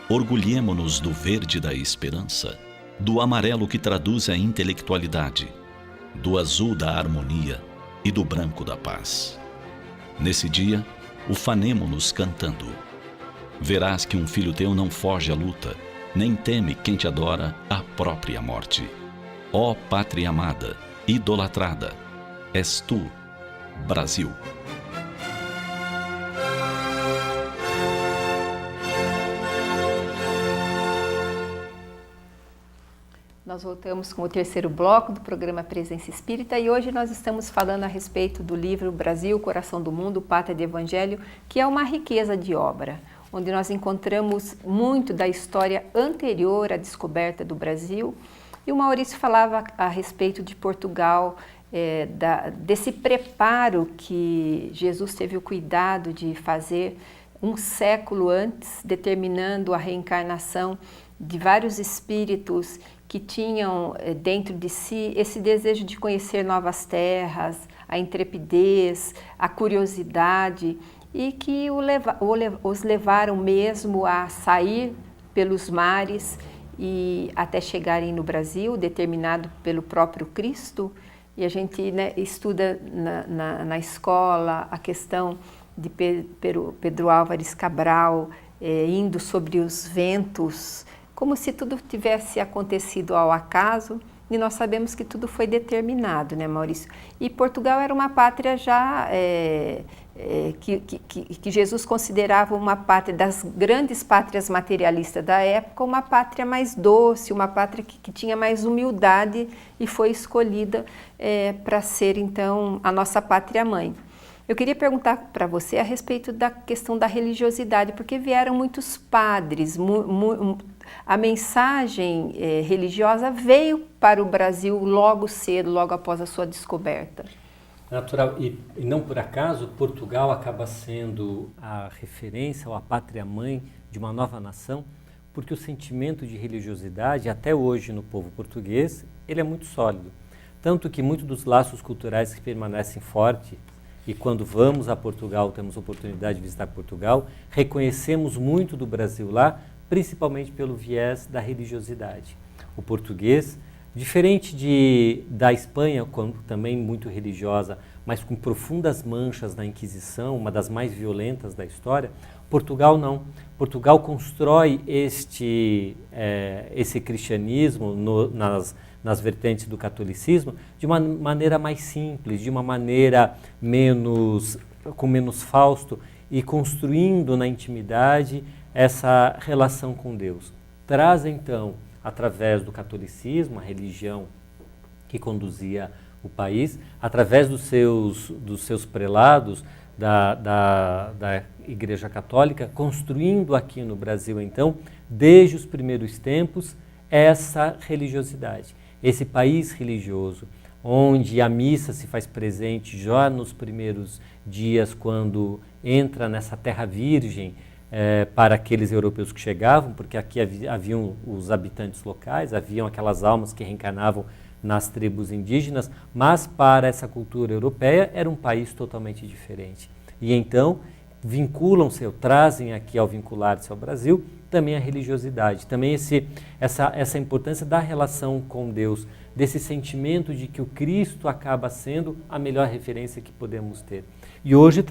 B: Orgulhemo-nos do verde da esperança, do amarelo que traduz a intelectualidade, do azul da harmonia e do branco da paz. Nesse dia, ufanemo-nos cantando. Verás que um filho teu não foge à luta, nem teme quem te adora a própria morte. Ó pátria amada, idolatrada, és tu, Brasil.
C: Nós voltamos com o terceiro bloco do programa Presença Espírita e hoje nós estamos falando a respeito do livro Brasil, Coração do Mundo, Pátria de Evangelho, que é uma riqueza de obra, onde nós encontramos muito da história anterior à descoberta do Brasil. E o Maurício falava a respeito de Portugal, desse preparo que Jesus teve o cuidado de fazer um século antes, determinando a reencarnação de vários espíritos que tinham dentro de si esse desejo de conhecer novas terras, a intrepidez, a curiosidade, e que os levaram mesmo a sair pelos mares e até chegarem no Brasil, determinado pelo próprio Cristo. E a gente estuda na escola a questão de Pedro Álvares Cabral indo sobre os ventos, como se tudo tivesse acontecido ao acaso, e nós sabemos que tudo foi determinado, né, Maurício? E Portugal era uma pátria já que Jesus considerava uma pátria das grandes pátrias materialistas da época, uma pátria mais doce, uma pátria que tinha mais humildade e foi escolhida para ser, então, a nossa pátria-mãe. Eu queria perguntar para você a respeito da questão da religiosidade, porque vieram muitos padres, a mensagem religiosa veio para o Brasil logo cedo, logo após a sua descoberta.
D: Natural, e não por acaso, Portugal acaba sendo a referência ou a pátria-mãe de uma nova nação, porque o sentimento de religiosidade, até hoje no povo português, ele é muito sólido. Tanto que muitos dos laços culturais que permanecem fortes, e quando vamos a Portugal, temos a oportunidade de visitar Portugal, reconhecemos muito do Brasil lá, principalmente pelo viés da religiosidade. O português, diferente da Espanha, também muito religiosa, mas com profundas manchas na Inquisição, uma das mais violentas da história, Portugal não. Portugal constrói esse cristianismo nas vertentes do catolicismo de uma maneira mais simples, de uma maneira com menos Fausto, e construindo na intimidade essa relação com Deus. Traz então, através do catolicismo, a religião que conduzia o país, através dos seus prelados da Igreja Católica, construindo aqui no Brasil, então, desde os primeiros tempos, essa religiosidade. Esse país religioso, onde a missa se faz presente já nos primeiros dias, quando entra nessa terra virgem, para aqueles europeus que chegavam, porque aqui haviam os habitantes locais, haviam aquelas almas que reencarnavam nas tribos indígenas, mas para essa cultura europeia era um país totalmente diferente. E então vinculam-se, ou trazem aqui ao vincular-se ao Brasil, também a religiosidade, também essa importância da relação com Deus, desse sentimento de que o Cristo acaba sendo a melhor referência que podemos ter. E hoje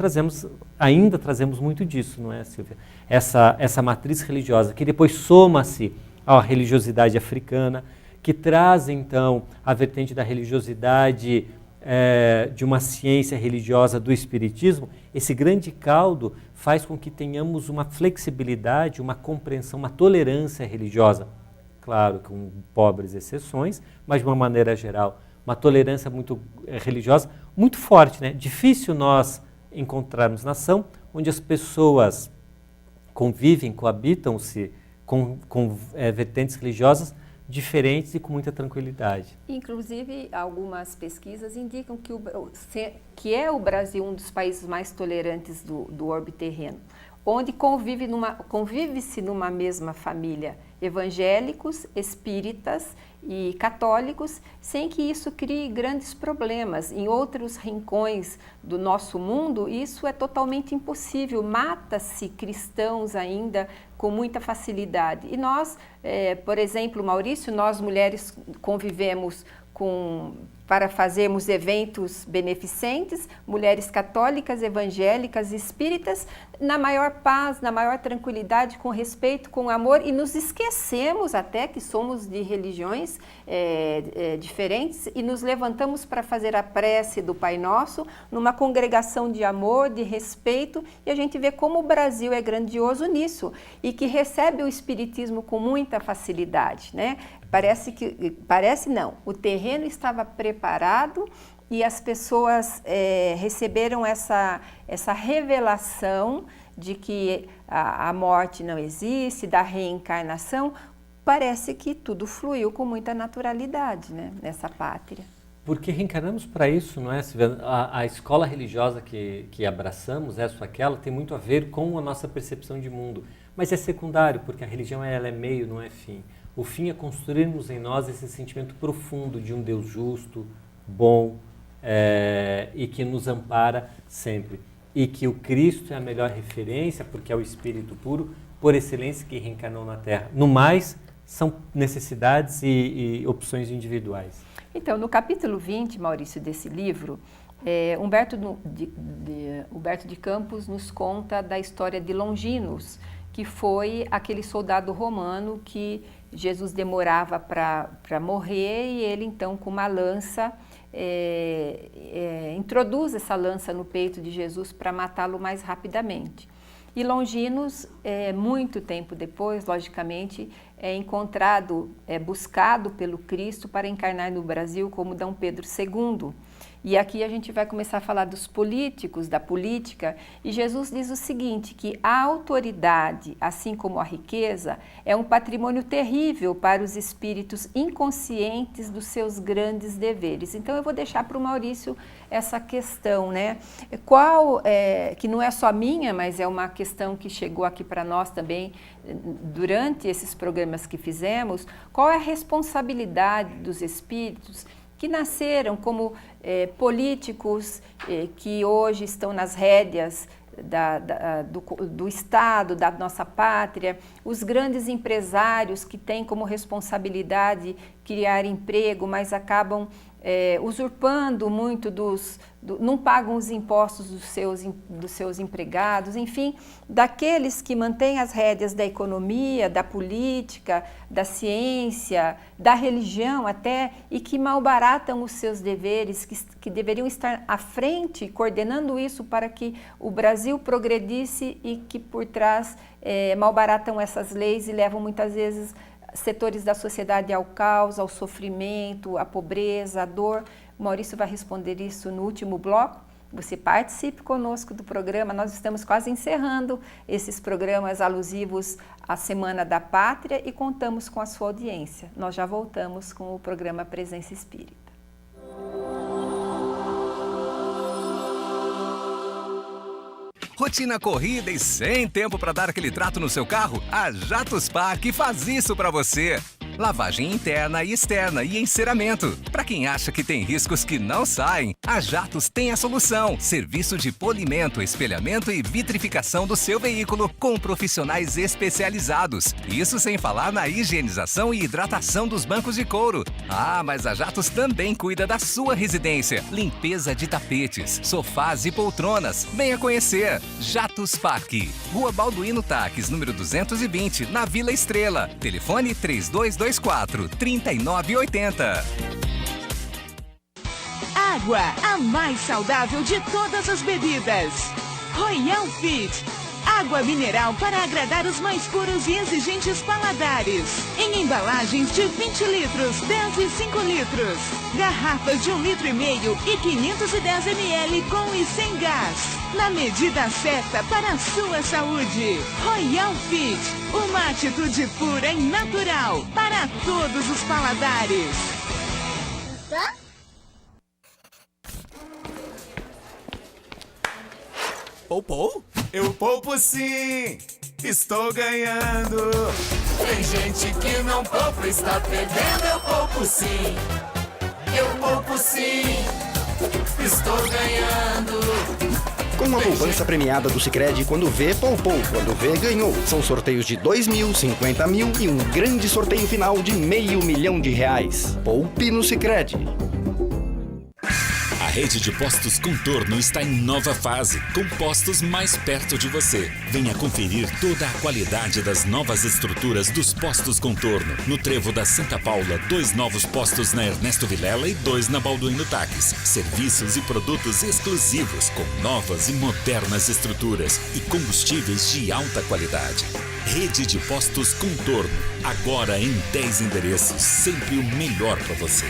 D: ainda trazemos muito disso, não é, Silvia? Essa matriz religiosa, que depois soma-se à religiosidade africana, que traz então a vertente da religiosidade de uma ciência religiosa do espiritismo. Esse grande caldo faz com que tenhamos uma flexibilidade, uma compreensão, uma tolerância religiosa. Claro, com pobres exceções, mas de uma maneira geral, uma tolerância muito religiosa, muito forte, né? Difícil nós encontrarmos nação onde as pessoas convivem, coabitam-se com vertentes religiosas diferentes e com muita tranquilidade.
C: Inclusive, algumas pesquisas indicam que é o Brasil um dos países mais tolerantes do orbe terreno, onde convive-se numa mesma família evangélicos, espíritas e católicos, sem que isso crie grandes problemas. Em outros rincões do nosso mundo, isso é totalmente impossível. Mata-se cristãos ainda com muita facilidade. E nós, por exemplo, Maurício, nós mulheres convivemos para fazermos eventos beneficentes, mulheres católicas, evangélicas, espíritas, na maior paz, na maior tranquilidade, com respeito, com amor, e nos esquecemos até que somos de religiões diferentes e nos levantamos para fazer a prece do Pai Nosso numa congregação de amor, de respeito, e a gente vê como o Brasil é grandioso nisso e que recebe o espiritismo com muita facilidade, né? Parece não, o terreno estava preparado e as pessoas receberam essa revelação de que a morte não existe, da reencarnação. Parece que tudo fluiu com muita naturalidade, né, nessa pátria.
D: Porque reencarnamos para isso, não é? A escola religiosa que abraçamos, essa ou aquela, tem muito a ver com a nossa percepção de mundo. Mas é secundário, porque a religião ela é meio, não é fim. O fim é construirmos em nós esse sentimento profundo de um Deus justo, bom e que nos ampara sempre. E que o Cristo é a melhor referência, porque é o Espírito puro, por excelência, que reencarnou na Terra. No mais, são necessidades e opções individuais.
C: Então, no capítulo 20, Maurício, desse livro, Humberto de Campos nos conta da história de Longinos, que foi aquele soldado romano que Jesus demorava para morrer e ele então com uma lança introduz essa lança no peito de Jesus para matá-lo mais rapidamente. E Longinos, muito tempo depois, logicamente, é encontrado, buscado pelo Cristo para encarnar no Brasil como D. Pedro II. E aqui a gente vai começar a falar dos políticos, da política, e Jesus diz o seguinte, que a autoridade, assim como a riqueza, é um patrimônio terrível para os espíritos inconscientes dos seus grandes deveres. Então eu vou deixar para o Maurício essa questão, né? Que não é só minha, mas é uma questão que chegou aqui para nós também durante esses programas que fizemos, qual é a responsabilidade dos espíritos que nasceram como políticos que hoje estão nas rédeas do Estado, da nossa pátria, os grandes empresários que têm como responsabilidade criar emprego, mas acabam usurpando muito não pagam os impostos dos seus empregados, enfim, daqueles que mantêm as rédeas da economia, da política, da ciência, da religião até, e que malbaratam os seus deveres, que deveriam estar à frente, coordenando isso para que o Brasil progredisse e que por trás malbaratam essas leis e levam muitas vezes setores da sociedade ao caos, ao sofrimento, à pobreza, à dor. O Maurício vai responder isso no último bloco. Você participe conosco do programa. Nós estamos quase encerrando esses programas alusivos à Semana da Pátria e contamos com a sua audiência. Nós já voltamos com o programa Presença Espírita.
E: Rotina corrida e sem tempo para dar aquele trato no seu carro? A Jatos Park faz isso para você. Lavagem interna e externa e enceramento. Para quem acha que tem riscos que não saem, a Jatos tem a solução. Serviço de polimento, espelhamento e vitrificação do seu veículo com profissionais especializados. Isso sem falar na higienização e hidratação dos bancos de couro. Ah, mas a Jatos também cuida da sua residência. Limpeza de tapetes, sofás e poltronas. Venha conhecer. Jatos Park. Rua Balduino Taques, número 220, na Vila Estrela. Telefone 3224-3980.
K: Água, a mais saudável de todas as bebidas. Royal Fit. Água mineral para agradar os mais puros e exigentes paladares. Em embalagens de 20 litros, 10 e 5 litros. Garrafas de 1,5 litro e 510 ml com e sem gás. Na medida certa para a sua saúde. Royal Fit. Uma atitude pura e natural para todos os paladares.
L: Poupou? Eu poupo sim! Estou ganhando! Tem gente que não poupa, está perdendo, eu poupo sim! Eu poupo sim! Estou ganhando!
M: Com a poupança premiada do Sicredi, quando vê, poupou. Quando vê, ganhou. São sorteios de 2 mil, 50 mil e um grande sorteio final de R$500 mil. Poupe no Sicredi.
J: A rede de postos Contorno está em nova fase, com postos mais perto de você. Venha conferir toda a qualidade das novas estruturas dos postos Contorno. No Trevo da Santa Paula, 2 novos postos na Ernesto Vilela e 2 na Balduino Taques. Serviços e produtos exclusivos, com novas e modernas estruturas e combustíveis de alta qualidade. Rede de postos Contorno, agora em 10 endereços, sempre o melhor para você.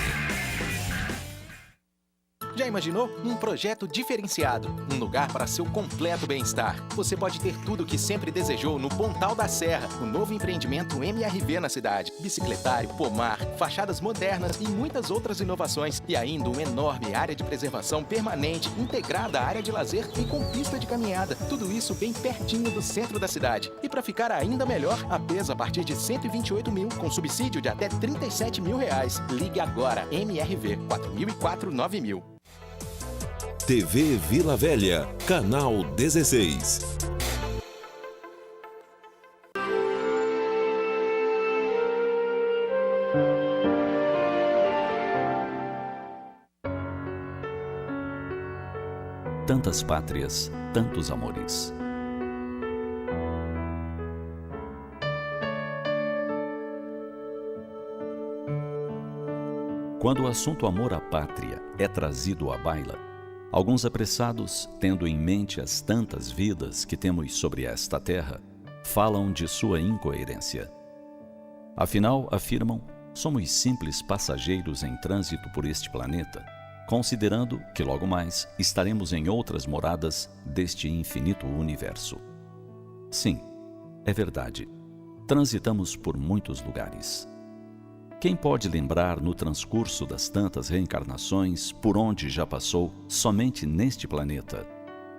F: Já imaginou? Um projeto diferenciado, um lugar para seu completo bem-estar. Você pode ter tudo o que sempre desejou no Pontal da Serra, o novo empreendimento MRV na cidade. Bicicletário, pomar, fachadas modernas e muitas outras inovações. E ainda uma enorme área de preservação permanente, integrada à área de lazer e com pista de caminhada. Tudo isso bem pertinho do centro da cidade. E para ficar ainda melhor, APs a partir de R$128 mil, com subsídio de até R$37 mil. Ligue agora, MRV 4004-9000.
A: TV Vila Velha, canal 16.
B: Tantas pátrias, tantos amores. Quando o assunto amor à pátria é trazido à baila, alguns apressados, tendo em mente as tantas vidas que temos sobre esta terra, falam de sua incoerência. Afinal, afirmam, somos simples passageiros em trânsito por este planeta, considerando que logo mais estaremos em outras moradas deste infinito universo. Sim, é verdade. Transitamos por muitos lugares. Quem pode lembrar no transcurso das tantas reencarnações por onde já passou somente neste planeta?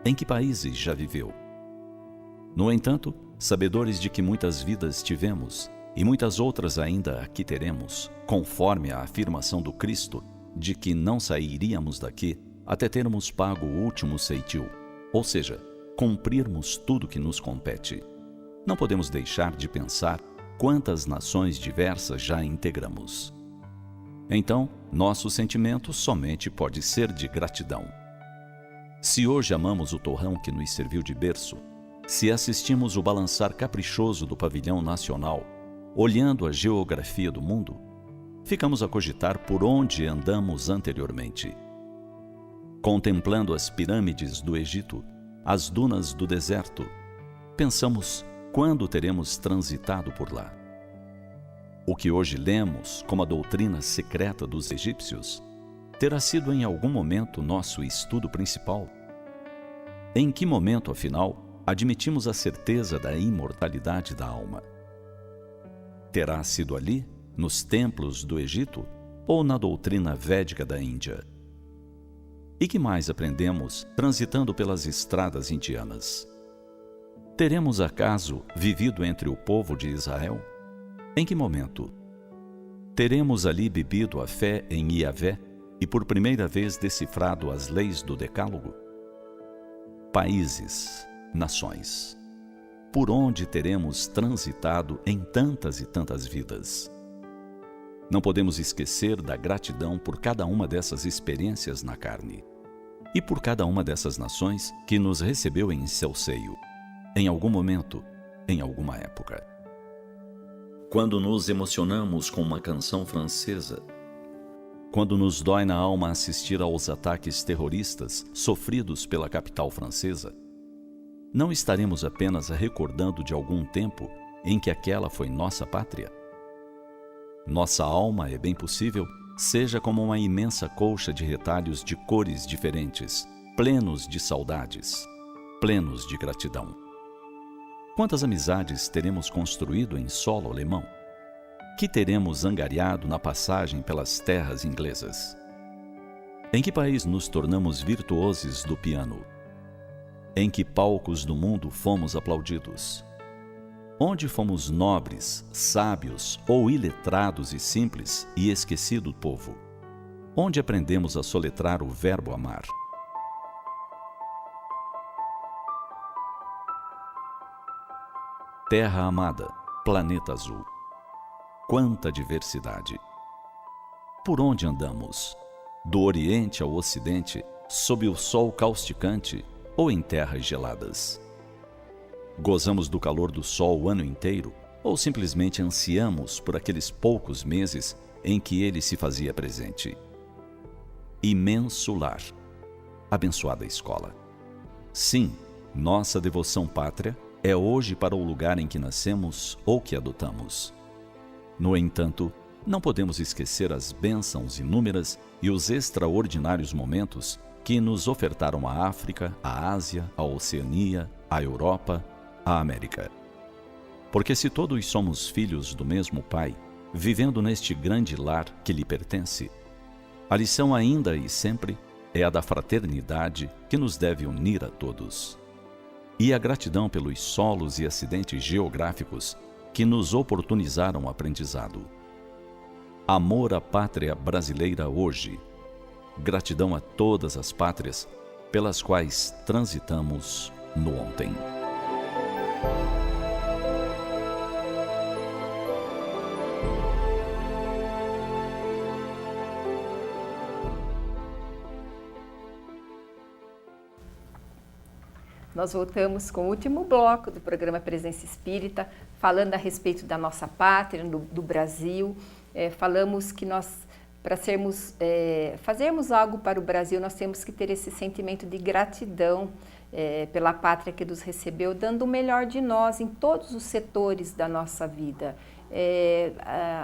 B: Em que países já viveu? No entanto, sabedores de que muitas vidas tivemos e muitas outras ainda aqui teremos, conforme a afirmação do Cristo de que não sairíamos daqui até termos pago o último ceitil, ou seja, cumprirmos tudo que nos compete. Não podemos deixar de pensar quantas nações diversas já integramos. Então, nosso sentimento somente pode ser de gratidão. Se hoje amamos o torrão que nos serviu de berço, se assistimos o balançar caprichoso do pavilhão nacional, olhando a geografia do mundo, ficamos a cogitar por onde andamos anteriormente. Contemplando as pirâmides do Egito, as dunas do deserto, pensamos quando teremos transitado por lá. O que hoje lemos como a doutrina secreta dos egípcios terá sido em algum momento nosso estudo principal? Em que momento, afinal, admitimos a certeza da imortalidade da alma? Terá sido ali, nos templos do Egito, ou na doutrina védica da Índia? E que mais aprendemos transitando pelas estradas indianas? Teremos acaso vivido entre o povo de Israel? Em que momento? Teremos ali bebido a fé em Iavé e por primeira vez decifrado as leis do Decálogo? Países, nações, por onde teremos transitado em tantas e tantas vidas? Não podemos esquecer da gratidão por cada uma dessas experiências na carne e por cada uma dessas nações que nos recebeu em seu seio, em algum momento, em alguma época. Quando nos emocionamos com uma canção francesa, quando nos dói na alma assistir aos ataques terroristas sofridos pela capital francesa, não estaremos apenas recordando de algum tempo em que aquela foi nossa pátria? Nossa alma, é bem possível, seja como uma imensa colcha de retalhos de cores diferentes, plenos de saudades, plenos de gratidão. Quantas amizades teremos construído em solo alemão? Que teremos angariado na passagem pelas terras inglesas? Em que país nos tornamos virtuosos do piano? Em que palcos do mundo fomos aplaudidos? Onde fomos nobres, sábios ou iletrados e simples e esquecido povo? Onde aprendemos a soletrar o verbo amar? Terra amada, planeta azul. Quanta diversidade! Por onde andamos? Do Oriente ao Ocidente, sob o sol causticante ou em terras geladas? Gozamos do calor do sol o ano inteiro ou simplesmente ansiamos por aqueles poucos meses em que ele se fazia presente? Imenso lar, abençoada escola. Sim, nossa devoção pátria é hoje para o lugar em que nascemos ou que adotamos. No entanto, não podemos esquecer as bênçãos inúmeras e os extraordinários momentos que nos ofertaram a África, a Ásia, a Oceania, a Europa, a América. Porque se todos somos filhos do mesmo Pai, vivendo neste grande lar que lhe pertence, a lição ainda e sempre é a da fraternidade que nos deve unir a todos. E a gratidão pelos solos e acidentes geográficos que nos oportunizaram o aprendizado. Amor à pátria brasileira hoje. Gratidão a todas as pátrias pelas quais transitamos no ontem.
C: Nós voltamos com o último bloco do programa Presença Espírita, falando a respeito da nossa pátria, do Brasil. Falamos que nós, para fazermos algo para o Brasil, nós temos que ter esse sentimento de gratidão pela pátria que nos recebeu, dando o melhor de nós em todos os setores da nossa vida.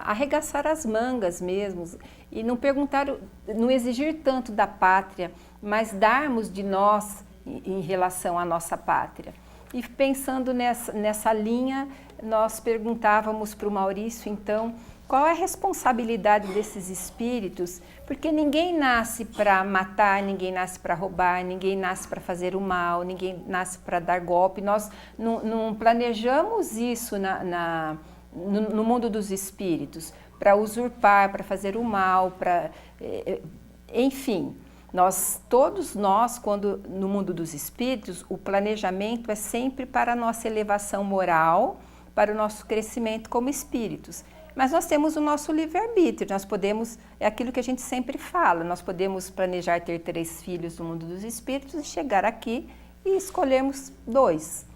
C: Arregaçar as mangas mesmo e não exigir tanto da pátria, mas darmos de nós em relação à nossa pátria. E pensando nessa linha, nós perguntávamos para o Maurício, então, qual é a responsabilidade desses espíritos? Porque ninguém nasce para matar, ninguém nasce para roubar, ninguém nasce para fazer o mal, ninguém nasce para dar golpe. Nós não planejamos isso no mundo dos espíritos, para usurpar, para fazer o mal, enfim. Todos nós, quando no mundo dos espíritos, o planejamento é sempre para a nossa elevação moral, para o nosso crescimento como espíritos. Mas nós temos o nosso livre-arbítrio, é aquilo que a gente sempre fala, nós podemos planejar ter 3 filhos no mundo dos espíritos e chegar aqui e escolhermos 2.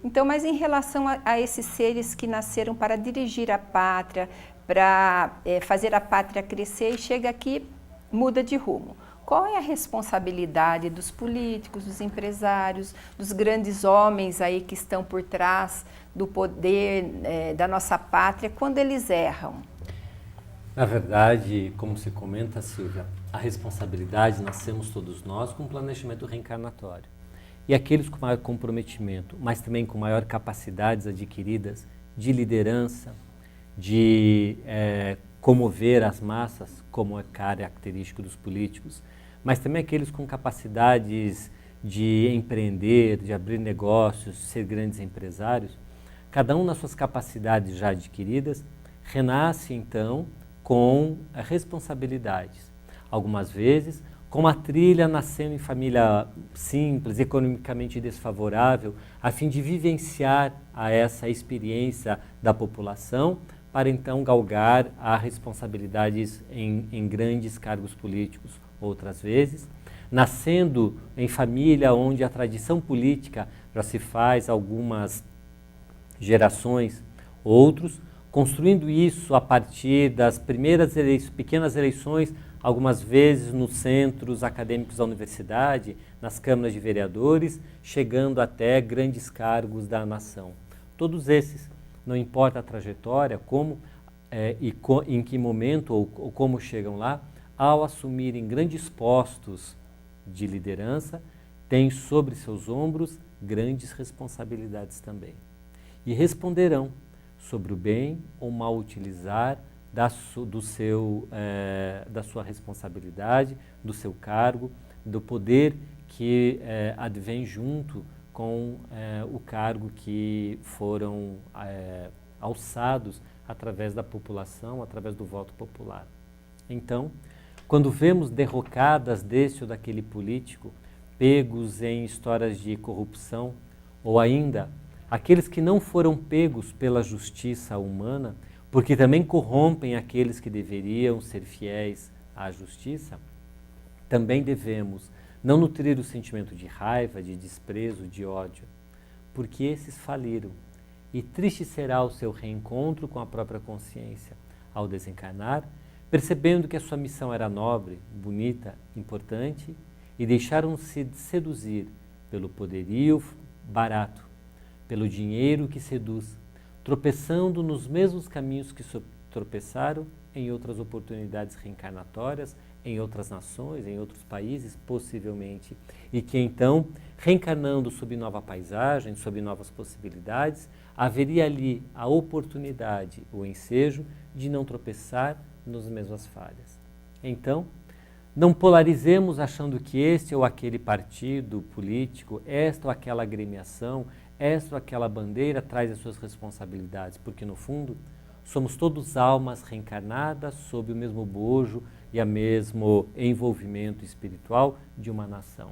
C: Então, mas em relação a esses seres que nasceram para dirigir a pátria, para fazer a pátria crescer e chega aqui, muda de rumo. Qual é a responsabilidade dos políticos, dos empresários, dos grandes homens aí que estão por trás do poder da nossa pátria quando eles erram?
D: Na verdade, como se comenta, Silvia, a responsabilidade nós temos todos nós com o planejamento reencarnatório. E aqueles com maior comprometimento, mas também com maior capacidades adquiridas de liderança, de comover as massas, como é característico dos políticos, mas também aqueles com capacidades de empreender, de abrir negócios, de ser grandes empresários, cada um nas suas capacidades já adquiridas, renasce então com responsabilidades. Algumas vezes, com a trilha nascendo em família simples, economicamente desfavorável, a fim de vivenciar essa experiência da população, para então galgar a responsabilidades em grandes cargos políticos. Outras vezes, nascendo em família onde a tradição política já se faz algumas gerações, outros construindo isso a partir das primeiras pequenas eleições, algumas vezes nos centros acadêmicos da universidade, nas câmaras de vereadores, chegando até grandes cargos da nação. Todos esses, não importa a trajetória, como em que momento ou como chegam lá, ao assumirem grandes postos de liderança, têm sobre seus ombros grandes responsabilidades também. E responderão sobre o bem ou mal utilizar da sua responsabilidade, do seu cargo, do poder que advém junto com o cargo que foram alçados através da população, através do voto popular. Então, quando vemos derrocadas desse ou daquele político, pegos em histórias de corrupção, ou ainda aqueles que não foram pegos pela justiça humana, porque também corrompem aqueles que deveriam ser fiéis à justiça, também devemos não nutrir o sentimento de raiva, de desprezo, de ódio, porque esses faliram. E triste será o seu reencontro com a própria consciência ao desencarnar, percebendo que a sua missão era nobre, bonita, importante, e deixaram-se seduzir pelo poderio barato, pelo dinheiro que seduz, tropeçando nos mesmos caminhos que tropeçaram em outras oportunidades reencarnatórias, em outras nações, em outros países, possivelmente, e que então, reencarnando sob nova paisagem, sob novas possibilidades, haveria ali a oportunidade, o ensejo de não tropeçar nas mesmas falhas. Então, não polarizemos achando que este ou aquele partido político, esta ou aquela agremiação, esta ou aquela bandeira traz as suas responsabilidades, porque no fundo somos todos almas reencarnadas sob o mesmo bojo e o mesmo envolvimento espiritual de uma nação.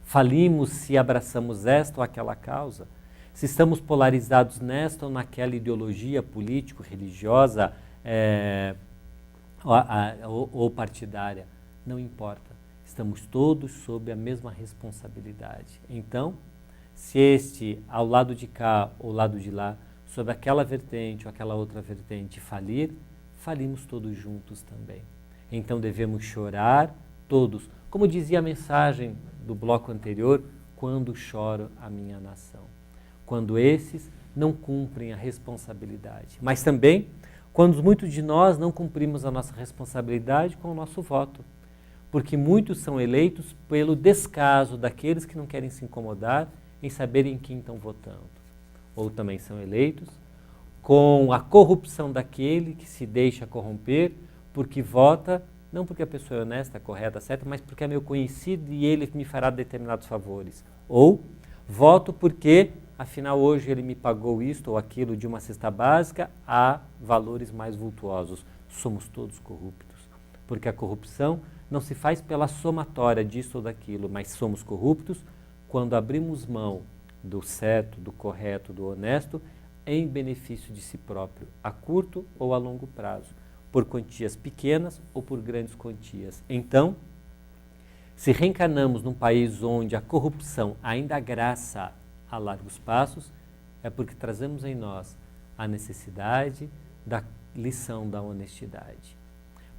D: Falimos se abraçamos esta ou aquela causa, se estamos polarizados nesta ou naquela ideologia político-religiosa ou partidária, não importa, estamos todos sob a mesma responsabilidade. Então, se este, ao lado de cá ou ao lado de lá, sob aquela vertente ou aquela outra vertente falir, falimos todos juntos também. Então devemos chorar todos, como dizia a mensagem do bloco anterior, quando choro a minha nação. Quando esses não cumprem a responsabilidade. Mas também quando muitos de nós não cumprimos a nossa responsabilidade com o nosso voto. Porque muitos são eleitos pelo descaso daqueles que não querem se incomodar em saber em quem estão votando. Ou também são eleitos com a corrupção daquele que se deixa corromper porque vota, não porque a pessoa é honesta, correta, certa, mas porque é meu conhecido e ele me fará determinados favores. Ou voto porque, afinal, hoje ele me pagou isto ou aquilo de uma cesta básica a valores mais vultuosos. Somos todos corruptos, porque a corrupção não se faz pela somatória disso ou daquilo, mas somos corruptos quando abrimos mão do certo, do correto, do honesto, em benefício de si próprio, a curto ou a longo prazo, por quantias pequenas ou por grandes quantias. Então, se reencarnamos num país onde a corrupção ainda graça a largos passos, é porque trazemos em nós a necessidade da lição da honestidade.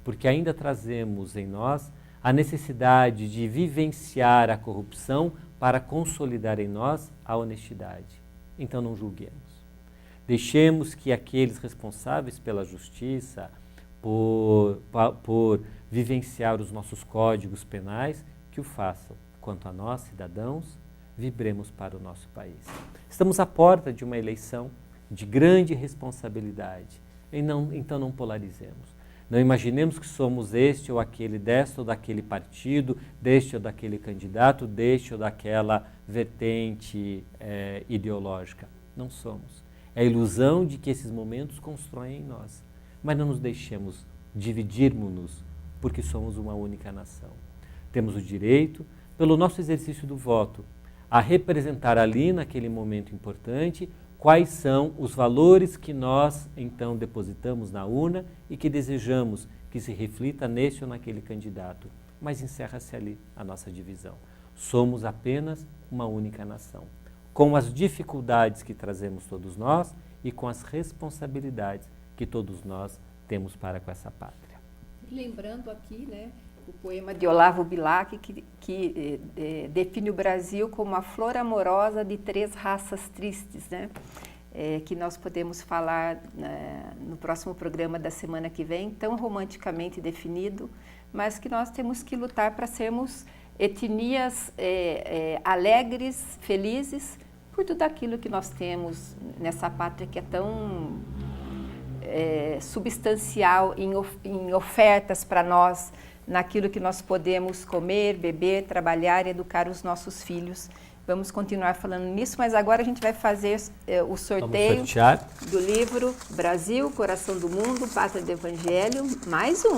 D: Porque ainda trazemos em nós a necessidade de vivenciar a corrupção para consolidar em nós a honestidade. Então não julguemos. Deixemos que aqueles responsáveis pela justiça, por vivenciar os nossos códigos penais, que o façam. Quanto a nós, cidadãos, vibremos para o nosso país. Estamos à porta de uma eleição de grande responsabilidade. Então não polarizemos. Não imaginemos que somos este ou aquele, deste ou daquele partido, deste ou daquele candidato, deste ou daquela vertente ideológica. Não somos. É a ilusão de que esses momentos constroem em nós. Mas não nos deixemos dividirmos-nos porque somos uma única nação. Temos o direito, pelo nosso exercício do voto, a representar ali, naquele momento importante, quais são os valores que nós, então, depositamos na urna e que desejamos que se reflita nesse ou naquele candidato. Mas encerra-se ali a nossa divisão. Somos apenas uma única nação, com as dificuldades que trazemos todos nós e com as responsabilidades que todos nós temos para com essa pátria.
C: Lembrando aqui, né, o poema de Olavo Bilac, que define o Brasil como a flor amorosa de 3 raças tristes, né? Que nós podemos falar no próximo programa da semana que vem, tão romanticamente definido, mas que nós temos que lutar para sermos etnias alegres, felizes, por tudo aquilo que nós temos nessa pátria que é tão substancial em ofertas para nós, naquilo que nós podemos comer, beber, trabalhar e educar os nossos filhos. Vamos continuar falando nisso, mas agora a gente vai fazer o sorteio do livro Brasil, Coração do Mundo, Pátria do Evangelho, mais um.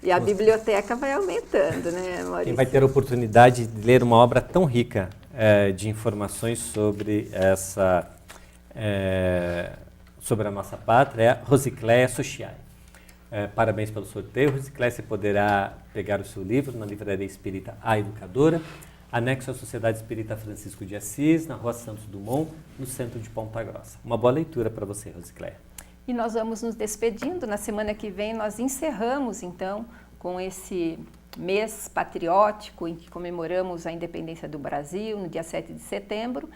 C: E a biblioteca vai aumentando, né, Maurício?
D: Quem vai ter a oportunidade de ler uma obra tão rica de informações sobre sobre a nossa pátria é a Rosicléia Suchiai. Parabéns pelo sorteio. Rosicléia, você poderá pegar o seu livro na Livraria Espírita A Educadora, anexo à Sociedade Espírita Francisco de Assis, na Rua Santos Dumont, no centro de Ponta Grossa. Uma boa leitura para você, Rosicléia.
C: E nós vamos nos despedindo. Na semana que vem nós encerramos, então, com esse mês patriótico em que comemoramos a independência do Brasil, no dia 7 de setembro,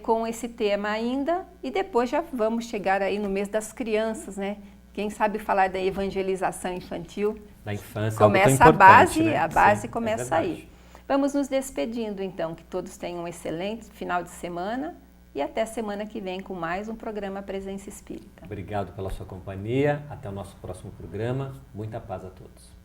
C: com esse tema ainda, e depois já vamos chegar aí no mês das crianças, né? Quem sabe falar da evangelização infantil,
D: da infância,
C: começa
D: algo tão importante,
C: né? A base começa
D: é
C: aí. Vamos nos despedindo então, que todos tenham um excelente final de semana e até semana que vem com mais um programa Presença Espírita.
D: Obrigado pela sua companhia, até o nosso próximo programa, muita paz a todos.